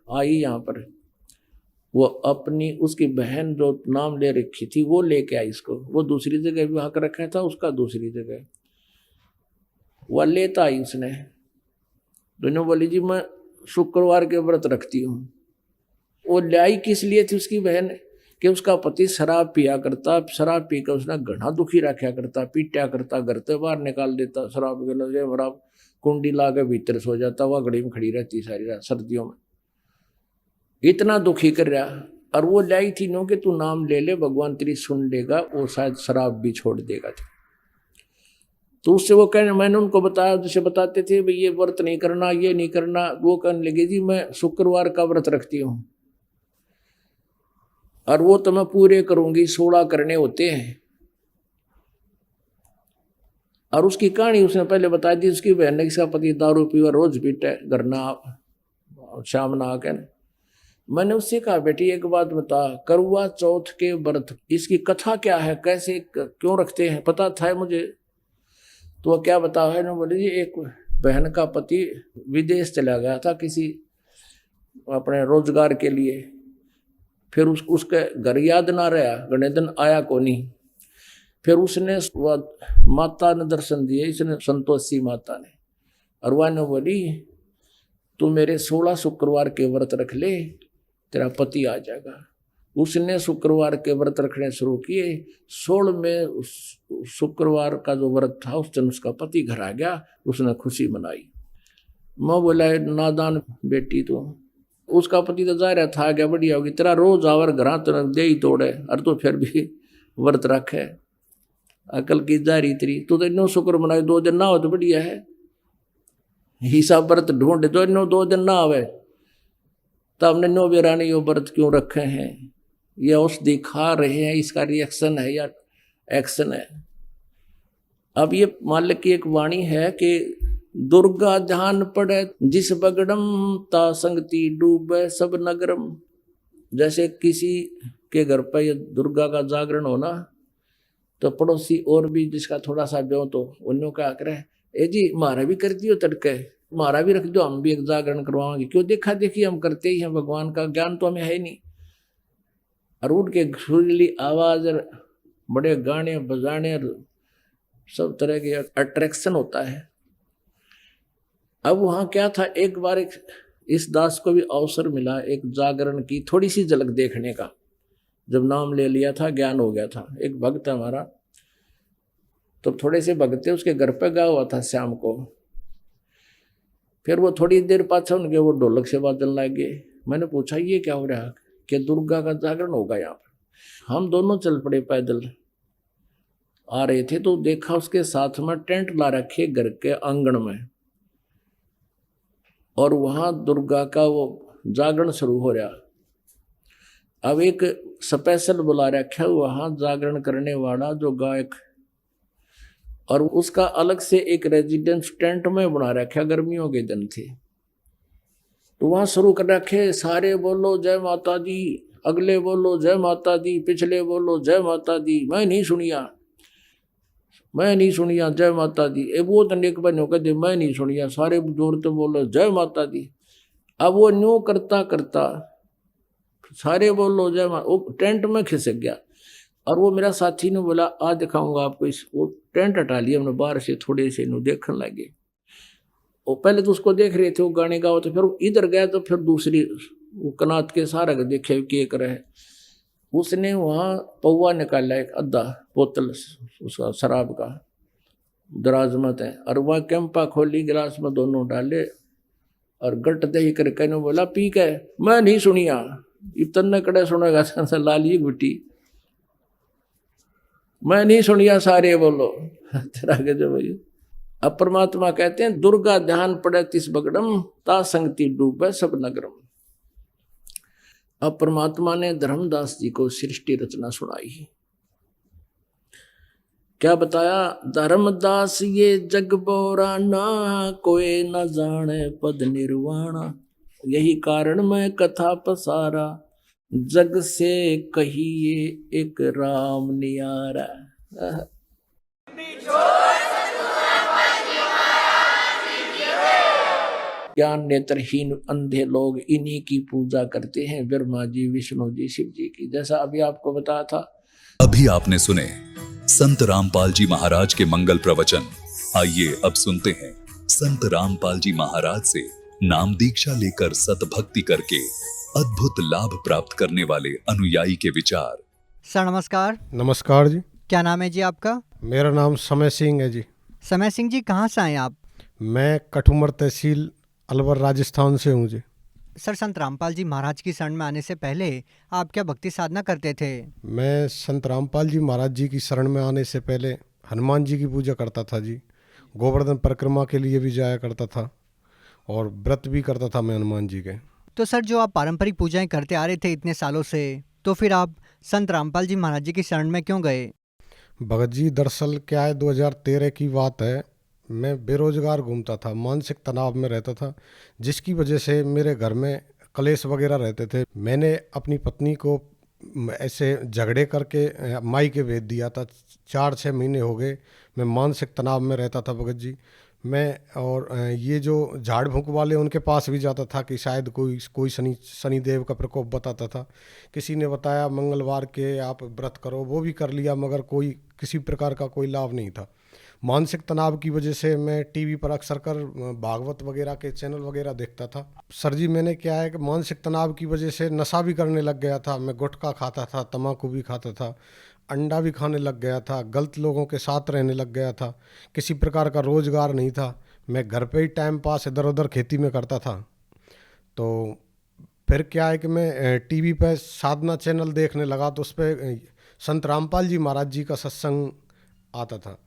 आई यहाँ पर, वो अपनी उसकी बहन जो नाम ले रखी थी वो लेके आई इसको। वो दूसरी जगह विवाह कर रखा था उसका, दूसरी जगह वह लेता आई उसने। दोनों बोली जी मैं शुक्रवार के व्रत रखती हूँ। वो लाई किस लिए थी उसकी बहन कि उसका पति शराब पिया करता, शराब पीकर उसने घना दुखी रखा करता, पीटा करता, घर से बाहर निकाल देता, शराब के लगे शराब कुंडी ला के भीतर सो जाता, वह घड़ी में खड़ी रहती सारी रात सर्दियों में, इतना दुखी कर रहा। और वो लाई थी नो कि तू नाम ले ले भगवान तेरी सुन लेगा, वो शायद शराब भी छोड़ देगा। तो उससे वो कहने, मैंने उनको बताया जैसे बताते थे भाई ये व्रत नहीं करना, ये नहीं करना। वो कहने लगे जी मैं शुक्रवार का व्रत रखती हूँ और वो तो मैं पूरे करूंगी, 16 करने होते हैं। और उसकी कहानी उसने पहले बता दी। उसकी बहन ने इसका पति दारू पीवा रोज पीटे, घर ना शाम ना आके। मैंने उससे कहा बेटी एक बात बता, करवा चौथ के व्रत इसकी कथा क्या है, कैसे क्यों रखते हैं, पता था मुझे। तो वह क्या बता है ना, बोले जी एक बहन का पति विदेश चला गया था किसी अपने रोजगार के लिए, फिर उसके घर याद ना रहा, घने दिन आया को नहीं। फिर उसने माता ने दर्शन दिए, इसने संतोषी माता ने, और वह ने बोली तू मेरे 16 शुक्रवार के व्रत रख ले, तेरा पति आ जाएगा। उसने शुक्रवार के व्रत रखने शुरू किए। 16वें शुक्रवार का जो व्रत था उस दिन उसका पति घर आ गया, उसने खुशी मनाई। मैं बोला नादान बेटी तो, उसका पति तो जा रहा था, आ गया बढ़िया होगी, तेरा रोज आवर घर तो दे ही तोड़े, और तो फिर भी व्रत रखे, अकल की जा रही तेरी, तू तो इनो शुक्र मनाए 2 दिन ना हो तो बढ़िया है, हिसाब व्रत ढूंढे तो इनो 2 दिन ना आवे, तब हमने नो बेरानी यो व्रत क्यों रखे हैं, ये औषधि खा रहे हैं, इसका रिएक्शन है या एक्शन है। अब ये मालिक की एक वाणी है कि दुर्गा ध्यान पड़े जिस बगड़म ता संगति डूबे सब नगरम। जैसे किसी के घर पर ये दुर्गा का जागरण होना तो पड़ोसी और भी जिसका थोड़ा सा ब्यो तो उन्होंने क्या करे, ए जी हमारा भी कर दियो तड़के, हमारा भी रख दो, हम भी एक जागरण करवाएंगे, क्यों देखा देखी हम करते ही हैं, भगवान का ज्ञान तो हमें है नहीं। और उठ के सुरीली आवाज, बड़े गाने बजाने, सब तरह के अट्रैक्शन होता है। अब वहां क्या था, एक बार इस दास को भी अवसर मिला एक जागरण की थोड़ी सी झलक देखने का। जब नाम ले लिया था, ज्ञान हो गया था, एक भक्त हमारा, तो थोड़े से भगते उसके घर पे गया हुआ था शाम को। फिर वो थोड़ी देर पाछा उनके वो ढोलक से बाजन लगे। मैंने पूछा ये क्या हो रहा है, कि दुर्गा का जागरण होगा यहाँ पर। हम दोनों चल पड़े, पैदल आ रहे थे, तो देखा उसके साथ में टेंट ला रखे घर के आंगन में, और वहां दुर्गा का वो जागरण शुरू हो रहा। अब एक स्पेशल बुला रखा वहां जागरण करने वाला जो गायक, और उसका अलग से एक रेजिडेंस टेंट में बना रखा, गर्मियों के दिन थे। तो वहां शुरू कर रखे, सारे बोलो जय माता दी, अगले बोलो जय माता दी, पिछले बोलो जय माता दी। मैं नहीं सुनिया जय माता दी। वो तनिक बनो कहते मैं नहीं सुनिया, सारे जोर तो बोलो जय माता दी। अब वो न्यू करता करता सारे बोलो जय माता, वो टेंट में खिसक गया। और वो मेरा साथी ने बोला आज दिखाऊंगा आपको, इस वो टेंट हटा लिया हमने बाहर से, थोड़े से नु देखने लगे। वो पहले तो उसको देख रहे थे, वो गाने गाओ, तो फिर इधर गया तो फिर दूसरी वो कनात के सारा देखे क्या करे। उसने वहाँ पौवा निकाला, एक आधा बोतल उसका शराब का, दराज मत है, और वह कैंपा खोली, गिलास में दोनों डाले और गट दही करके ने बोला पी के। मैं नहीं सुनिया, इतने कड़े सुनेगा लाली गुटी, मैं नहीं सुनिया, सारे बोलो तेरा के जो भाई। अब परमात्मा कहते हैं दुर्गा ध्यान पड़े तिस बगड़म ता संगति डूबे सब नगरम। अब परमात्मा ने धर्मदास जी को सृष्टि रचना सुनाई। क्या बताया, धर्मदास ये जग बोराना, कोई न जाने पद निर्वाणा। यही कारण मैं कथा पसारा, जग से कहिए एक राम नियारा। ज्ञान नेत्रहीन अंधे लोग इन्हीं की पूजा करते हैं, ब्रह्मा जी, विष्णु जी, शिव जी की। जैसा अभी आपको बताया था। अभी आपने सुने संत रामपाल जी महाराज के मंगल प्रवचन। आइए अब सुनते हैं संत रामपाल जी महाराज से नाम दीक्षा लेकर सतभक्ति करके अद्भुत लाभ प्राप्त करने वाले अनुयायी के विचार। सर नमस्कार। नमस्कार जी। क्या नाम है जी आपका? मेरा नाम समय सिंह है जी। समय सिंह जी, कहाँ से आए आप? मैं कठुमर तहसील अलवर राजस्थान से हूँ जी। सर, संत रामपाल जी महाराज की शरण में आने से पहले आप क्या भक्ति साधना करते थे? मैं संत रामपाल जी महाराज जी की शरण में आने से पहले हनुमान जी की पूजा करता था जी, गोवर्धन परिक्रमा के लिए भी जाया करता था और व्रत भी करता था मैं हनुमान जी के। तो सर, जो आप पारंपरिक पूजाएं करते आ रहे थे इतने सालों से, तो फिर आप संत रामपाल जी महाराज जी की शरण में क्यों गए? भगत जी, दरअसल क्या है, 2013 की बात है, मैं बेरोजगार घूमता था, मानसिक तनाव में रहता था, जिसकी वजह से मेरे घर में कलेश वगैरह रहते थे। मैंने अपनी पत्नी को ऐसे झगड़े करके माई के भेज दिया था। 4-6 महीने हो गए मैं मानसिक तनाव में रहता था भगत जी। और ये जो झाड़ फूंक वाले उनके पास भी जाता था कि शायद कोई शनि देव का प्रकोप बताता था। किसी ने बताया मंगलवार के आप व्रत करो, वो भी कर लिया, मगर किसी प्रकार का कोई लाभ नहीं था। मानसिक तनाव की वजह से मैं टीवी पर अक्सर कर भागवत वगैरह के चैनल वगैरह देखता था। सर जी, मैंने क्या है कि मानसिक तनाव की वजह से नशा भी करने लग गया था। मैं गुटखा खाता था, तम्बाकू भी खाता था, अंडा भी खाने लग गया था, गलत लोगों के साथ रहने लग गया था। किसी प्रकार का रोज़गार नहीं था। मैं घर पे ही टाइम पास इधर उधर खेती में करता था। तो फिर क्या है कि मैं टीवी पे साधना चैनल देखने लगा, तो उस पर संत रामपाल जी महाराज जी का सत्संग आता था।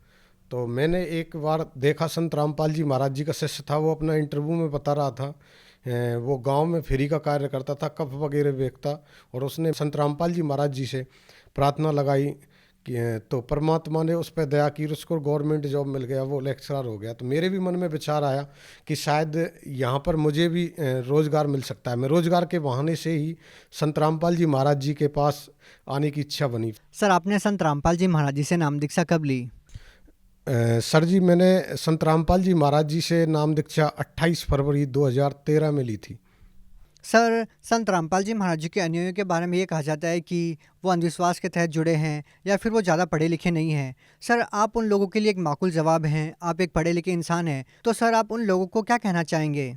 तो मैंने एक बार देखा, संत रामपाल जी महाराज जी का शिष्य था, वो अपना इंटरव्यू में बता रहा था, वो गांव में फ्री का कार्य करता था, कप वगैरह बेचता, और उसने संत रामपाल जी महाराज जी से प्रार्थना लगाई कि तो परमात्मा ने उस पर दया की, उसको गवर्नमेंट जॉब मिल गया, वो लेक्चरर हो गया। तो मेरे भी मन में विचार आया कि शायद यहाँ पर मुझे भी रोज़गार मिल सकता है। मैं रोज़गार के बहाने से ही संत रामपाल जी महाराज जी के पास आने की इच्छा बनी। सर, आपने संत रामपाल जी महाराज जी से नाम दीक्षा कब ली? सर जी, मैंने संत रामपाल जी महाराज जी से नाम दीक्षा 28 फरवरी 2013 में ली थी। सर, संत रामपाल जी महाराज जी के अनुयायियों के बारे में ये कहा जाता है कि वो अंधविश्वास के तहत जुड़े हैं या फिर वो ज़्यादा पढ़े लिखे नहीं हैं। सर, आप उन लोगों के लिए एक माकूल जवाब हैं, आप एक पढ़े लिखे इंसान हैं, तो सर आप उन लोगों को क्या कहना चाहेंगे?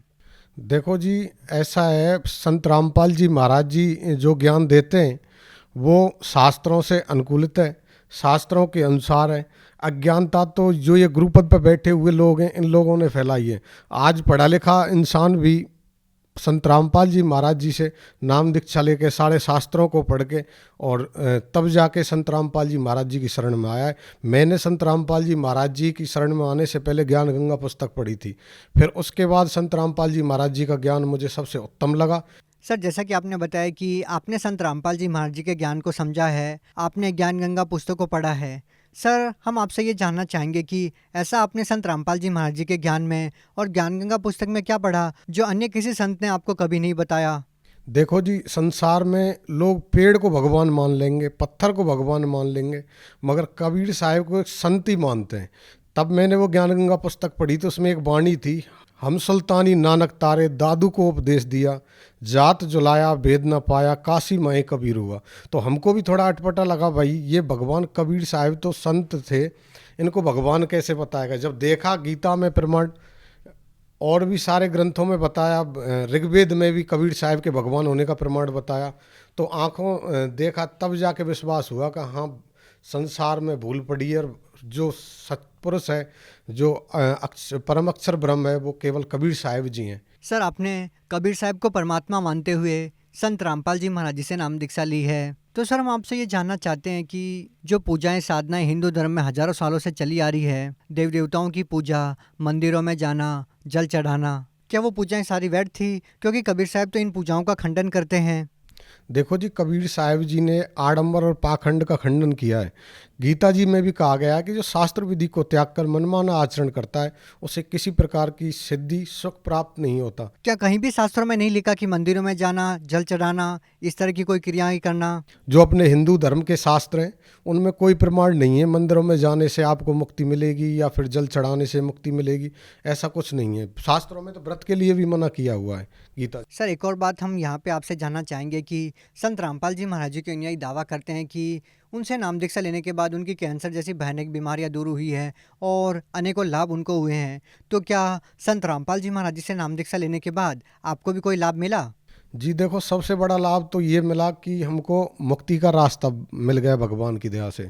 देखो जी, ऐसा है, संत रामपाल जी महाराज जी जो ज्ञान देते हैं वो शास्त्रों से अनुकूलित है, शास्त्रों के अनुसार है। अज्ञानता तो जो ये गुरुपद पर बैठे हुए लोग हैं, इन लोगों ने फैलाई है। आज पढ़ा लिखा इंसान भी संत रामपाल जी महाराज जी से नाम दीक्षा लेके सारे शास्त्रों को पढ़ के और तब जाके संत रामपाल जी महाराज जी की शरण में आया है। मैंने संत रामपाल जी महाराज जी की शरण में आने से पहले ज्ञान गंगा पुस्तक पढ़ी थी, फिर उसके बाद संत रामपाल जी महाराज जी का ज्ञान मुझे सबसे उत्तम लगा। सर, जैसा कि आपने बताया कि आपने संत रामपाल जी महाराज जी के ज्ञान को समझा है, आपने ज्ञान गंगा पुस्तक को पढ़ा है। सर, हम आपसे ये जानना चाहेंगे कि ऐसा आपने संत रामपाल जी महाराज जी के ज्ञान में और ज्ञान गंगा पुस्तक में क्या पढ़ा जो अन्य किसी संत ने आपको कभी नहीं बताया? देखो जी, संसार में लोग पेड़ को भगवान मान लेंगे, पत्थर को भगवान मान लेंगे, मगर कबीर साहब को एक संत ही मानते हैं। तब मैंने वो ज्ञान गंगा पुस्तक पढ़ी तो उसमें एक वाणी थी, हम सुल्तानी नानक तारे दादू को उपदेश दिया, जात जुलाया भेद न पाया, काशी माए कबीर हुआ। तो हमको भी थोड़ा अटपटा लगा, भाई ये भगवान कबीर साहब तो संत थे, इनको भगवान कैसे बताएगा। जब देखा गीता में प्रमाण और भी सारे ग्रंथों में बताया, ऋग्वेद में भी कबीर साहब के भगवान होने का प्रमाण बताया, तो आंखों देखा, तब जाके विश्वास हुआ कि हाँ, संसार में भूल पड़ी है और जो सत्पुरुष है, जो परम अक्षर ब्रह्म है, वो केवल कबीर साहब जी हैं। सर, आपने कबीर साहब को परमात्मा मानते हुए संत रामपाल जी महाराज जी से नाम दीक्षा ली है, तो सर हम आपसे ये जानना चाहते हैं कि जो पूजाएं साधनाएं हिंदू धर्म में हजारों सालों से चली आ रही है, देव देवताओं की पूजा, मंदिरों में जाना, जल चढ़ाना, क्या वो पूजाएं सारी व्यर्थ थी? क्योंकि कबीर साहब तो इन पूजाओं का खंडन करते हैं। देखो जी, कबीर साहब जी ने आडंबर और पाखंड का खंडन किया है। गीता जी में भी कहा गया है कि जो शास्त्र विधि को त्याग कर मनमाना आचरण करता है उसे किसी प्रकार की सिद्धि सुख प्राप्त नहीं होता। क्या कहीं भी शास्त्रों में नहीं लिखा कि मंदिरों में जाना, जल चढ़ाना, इस तरह की कोई क्रियाएं करना? जो अपने हिंदू धर्म के शास्त्र हैं उनमें कोई प्रमाण नहीं है मंदिरों में जाने से आपको मुक्ति मिलेगी या फिर जल चढ़ाने से मुक्ति मिलेगी, ऐसा कुछ नहीं है। शास्त्रों में तो व्रत के लिए भी मना किया हुआ है गीता। सर, एक और बात हम यहाँ पे आपसे जानना चाहेंगे कि संत रामपाल जी महाराज जी के अनुयायी दावा करते हैं कि उनसे नाम दीक्षा लेने के बाद उनकी कैंसर जैसी भयानक बीमारियां दूर हुई है और अनेकों लाभ उनको हुए हैं। तो क्या संत रामपाल जी महाराज जी से नाम दीक्षा लेने के बाद आपको भी कोई लाभ मिला? जी देखो, सबसे बड़ा लाभ तो ये मिला कि हमको मुक्ति का रास्ता मिल गया भगवान की दया से।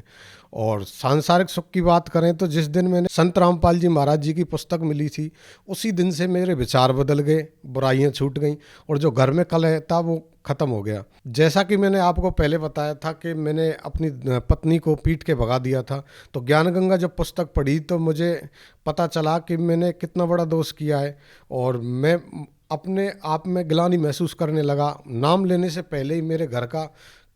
और सांसारिक सुख की बात करें तो जिस दिन मैंने संत रामपाल जी महाराज जी की पुस्तक मिली थी उसी दिन से मेरे विचार बदल गए, बुराइयां छूट गईं और जो घर में कलह था वो ख़त्म हो गया। जैसा कि मैंने आपको पहले बताया था कि मैंने अपनी पत्नी को पीट के भगा दिया था, तो ज्ञान गंगा जब पुस्तक पढ़ी तो मुझे पता चला कि मैंने कितना बड़ा दोष किया है और मैं अपने आप में ग्लानि महसूस करने लगा। नाम लेने से पहले ही मेरे घर का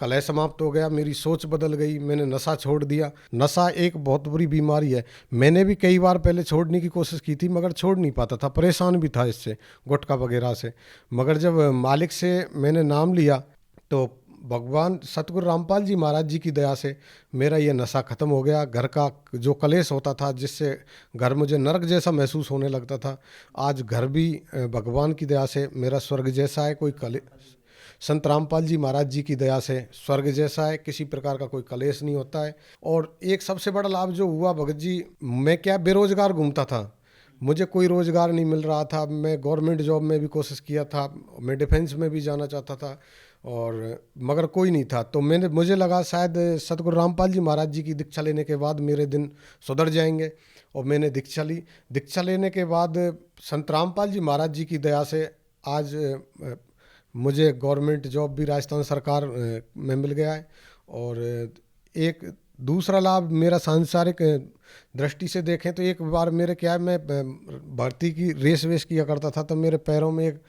कलह समाप्त हो गया, मेरी सोच बदल गई, मैंने नशा छोड़ दिया। नशा एक बहुत बुरी बीमारी है, मैंने भी कई बार पहले छोड़ने की कोशिश की थी मगर छोड़ नहीं पाता था, परेशान भी था इससे, गुटखा वगैरह से। मगर जब मालिक से मैंने नाम लिया तो भगवान सतगुरु रामपाल जी महाराज जी की दया से मेरा ये नशा ख़त्म हो गया। घर का जो कलेश होता था, जिससे घर मुझे नरक जैसा महसूस होने लगता था, आज घर भी भगवान की दया से मेरा स्वर्ग जैसा है। कोई कले संत रामपाल जी महाराज जी की दया से स्वर्ग जैसा है, किसी प्रकार का कोई कलेश नहीं होता है। और एक सबसे बड़ा लाभ जो हुआ भगत जी, मैं क्या बेरोजगार घूमता था, मुझे कोई रोज़गार नहीं मिल रहा था। मैं गवर्नमेंट जॉब में भी कोशिश किया था, मैं डिफेंस में भी जाना चाहता था, और मगर कोई नहीं था। तो मुझे लगा शायद सतगुरु रामपाल जी महाराज जी की दीक्षा लेने के बाद मेरे दिन सुधर जाएंगे। और मैंने दीक्षा ली। दीक्षा लेने के बाद संत रामपाल जी महाराज जी की दया से आज मुझे गवर्नमेंट जॉब भी राजस्थान सरकार में मिल गया है। और एक दूसरा लाभ मेरा सांसारिक दृष्टि से देखें तो एक बार मेरे क्या है, मैं भर्ती की रेस वेस किया करता था, तो मेरे पैरों में एक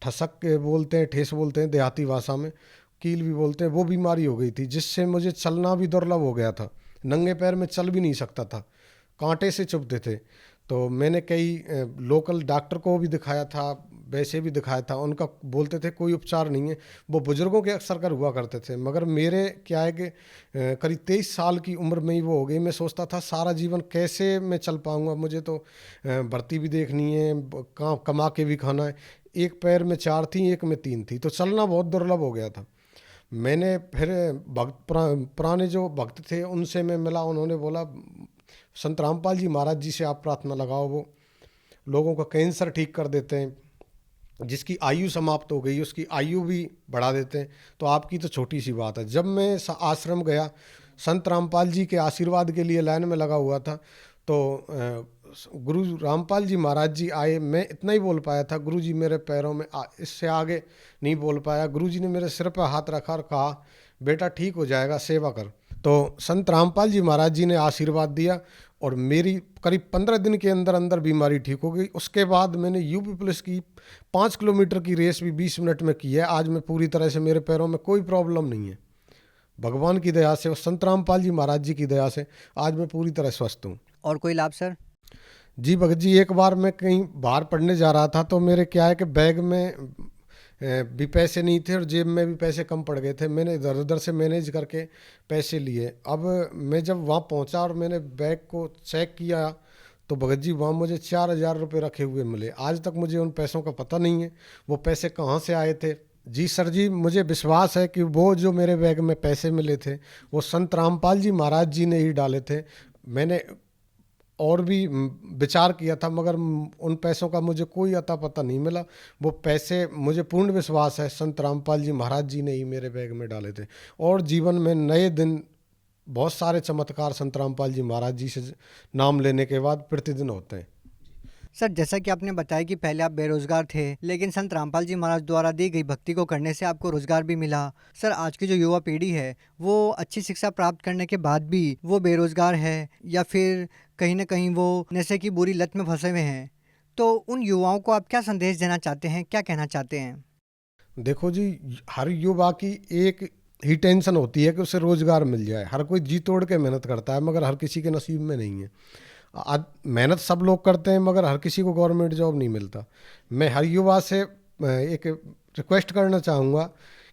ठसक बोलते हैं, ठेस बोलते हैं देहाती भाषा में, कील भी बोलते हैं, वो बीमारी हो गई थी, जिससे मुझे चलना भी दुर्लभ हो गया था। नंगे पैर में चल भी नहीं सकता था, कांटे से चुभते थे। तो मैंने कई लोकल डॉक्टर को भी दिखाया था, वैसे भी दिखाया था, उनका बोलते थे कोई उपचार नहीं है। वो बुजुर्गों के अक्सर कर हुआ करते थे, मगर मेरे क्या है कि करीब 23 साल की उम्र में ही वो हो गई। मैं सोचता था सारा जीवन कैसे मैं चल पाऊँगा, मुझे तो भर्ती भी देखनी है, कमा के भी खाना है। एक पैर में 4 थी, एक में 3 थी, तो चलना बहुत दुर्लभ हो गया था। मैंने फिर पुराने जो भक्त थे उनसे मैं मिला, उन्होंने बोला संत रामपाल जी महाराज जी से आप प्रार्थना लगाओ, वो लोगों का कैंसर ठीक कर देते हैं, जिसकी आयु समाप्त हो गई उसकी आयु भी बढ़ा देते हैं, तो आपकी तो छोटी सी बात है। जब मैं आश्रम गया, संत रामपाल जी के आशीर्वाद के लिए लाइन में लगा हुआ था, तो गुरु रामपाल जी महाराज जी आए। मैं इतना ही बोल पाया था, गुरु जी मेरे पैरों में इससे आगे नहीं बोल पाया। गुरु जी ने मेरे सिर पर हाथ रखा और कहा, बेटा ठीक हो जाएगा, सेवा कर। तो संत रामपाल जी महाराज जी ने आशीर्वाद दिया और मेरी करीब 15 दिन के अंदर अंदर बीमारी ठीक हो गई। उसके बाद मैंने यूपी पुलिस की 5 किलोमीटर की रेस भी 20 मिनट में की है। आज मैं पूरी तरह से, मेरे पैरों में कोई प्रॉब्लम नहीं है, भगवान की दया से और संत रामपाल जी महाराज जी की दया से आज मैं पूरी तरह स्वस्थ हूँ। और कोई लाभ सर? जी भगत जी, एक बार मैं कहीं बाहर पढ़ने जा रहा था, तो मेरे क्या है कि बैग में भी पैसे नहीं थे और जेब में भी पैसे कम पड़ गए थे। मैंने इधर उधर से मैनेज करके पैसे लिए। अब मैं जब वहाँ पहुँचा और मैंने बैग को चेक किया, तो भगत जी वहाँ मुझे 4,000 रुपये रखे हुए मिले। आज तक मुझे उन पैसों का पता नहीं है वो पैसे कहाँ से आए थे। जी सर जी, मुझे विश्वास है कि वो जो मेरे बैग में पैसे मिले थे वो संत रामपाल जी महाराज जी ने ही डाले थे। मैंने और भी विचार किया था, मगर उन पैसों का मुझे कोई अता पता नहीं मिला। वो पैसे, मुझे पूर्ण विश्वास है, संत रामपाल जी महाराज जी ने ही मेरे बैग में डाले थे। और जीवन में नए दिन, बहुत सारे चमत्कार संत रामपाल जी महाराज जी से नाम लेने के बाद प्रतिदिन होते हैं। सर, जैसा कि आपने बताया कि पहले आप बेरोजगार थे, लेकिन संत रामपाल जी महाराज द्वारा दी गई भक्ति को करने से आपको रोजगार भी मिला। सर, आज की जो युवा पीढ़ी है वो अच्छी शिक्षा प्राप्त करने के बाद भी वो बेरोजगार है, या फिर कहीं ना कहीं वो नशे की बुरी लत में फंसे हुए हैं, तो उन युवाओं को आप क्या संदेश देना चाहते हैं, क्या कहना चाहते हैं? देखो जी, हर युवा की एक ही टेंशन होती है कि उसे रोजगार मिल जाए। हर कोई जी तोड़ के मेहनत करता है, मगर हर किसी के नसीब में नहीं है। आज मेहनत सब लोग करते हैं, मगर हर किसी को गवर्नमेंट जॉब नहीं मिलता। मैं हर युवा से एक रिक्वेस्ट करना चाहूँगा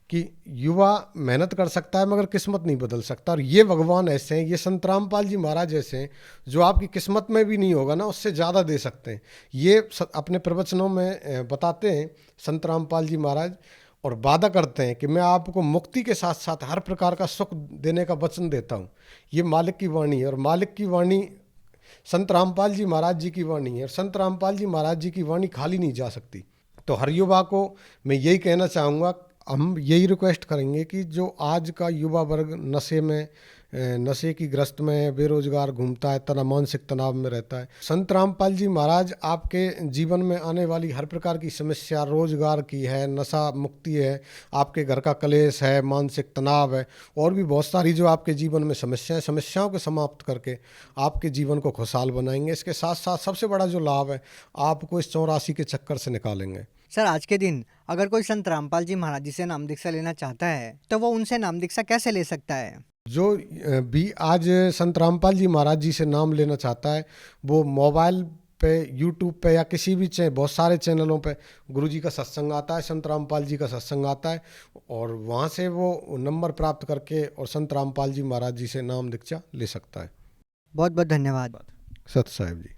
कि युवा मेहनत कर सकता है मगर किस्मत नहीं बदल सकता। और ये भगवान ऐसे हैं, ये संत रामपाल जी महाराज ऐसे हैं, जो आपकी किस्मत में भी नहीं होगा ना, उससे ज़्यादा दे सकते हैं। ये अपने प्रवचनों में बताते हैं संत रामपाल जी महाराज, और वादा करते हैं कि मैं आपको मुक्ति के साथ साथ हर प्रकार का सुख देने का वचन देता हूँ। ये मालिक की वाणी है, और मालिक की वाणी संत रामपाल जी महाराज जी की वाणी है, और संत रामपाल जी महाराज जी की वाणी खाली नहीं जा सकती। तो हर युवा को मैं यही कहना चाहूँगा, हम यही रिक्वेस्ट करेंगे कि जो आज का युवा वर्ग नशे की ग्रस्त में, बेरोजगार घूमता है, मानसिक तनाव में रहता है, संत रामपाल जी महाराज आपके जीवन में आने वाली हर प्रकार की समस्या, रोजगार की है, नशा मुक्ति है, आपके घर का कलेश है, मानसिक तनाव है, और भी बहुत सारी जो आपके जीवन में समस्याओं को समाप्त करके आपके जीवन को खुशहाल बनाएंगे। इसके साथ साथ सबसे बड़ा जो लाभ है, आपको इस 84 के चक्कर से निकालेंगे। सर, आज के दिन अगर कोई संत रामपाल जी महाराज जी से नाम दीक्षा लेना चाहता है तो वो उनसे नाम दीक्षा कैसे ले सकता है? जो भी आज संत रामपाल जी महाराज जी से नाम लेना चाहता है, वो मोबाइल पे, यूट्यूब पे या किसी भी बहुत सारे चैनलों पे गुरुजी का सत्संग आता है, संत रामपाल जी का सत्संग आता है, और वहाँ से वो नंबर प्राप्त करके और संत रामपाल जी महाराज जी से नाम दीक्षा ले सकता है। बहुत बहुत धन्यवाद। सत साहिब जी।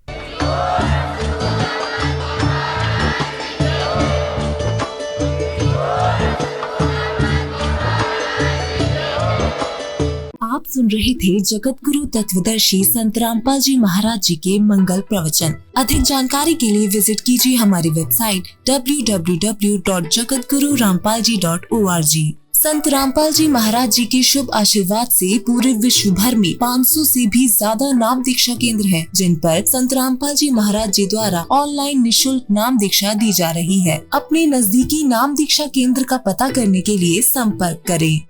आप सुन रहे थे जगत गुरु तत्वदर्शी संत रामपाल जी महाराज जी के मंगल प्रवचन। अधिक जानकारी के लिए विजिट कीजिए हमारी वेबसाइट www.jagatgururampalji.org। संत रामपाल जी महाराज जी के शुभ आशीर्वाद से पूरे विश्व भर में 500 से भी ज्यादा नाम दीक्षा केंद्र हैं, जिन पर संत रामपाल जी महाराज जी द्वारा ऑनलाइन निशुल्क नाम दीक्षा दी जा रही है। अपने नजदीकी नाम दीक्षा केंद्र का पता करने के लिए संपर्क करें।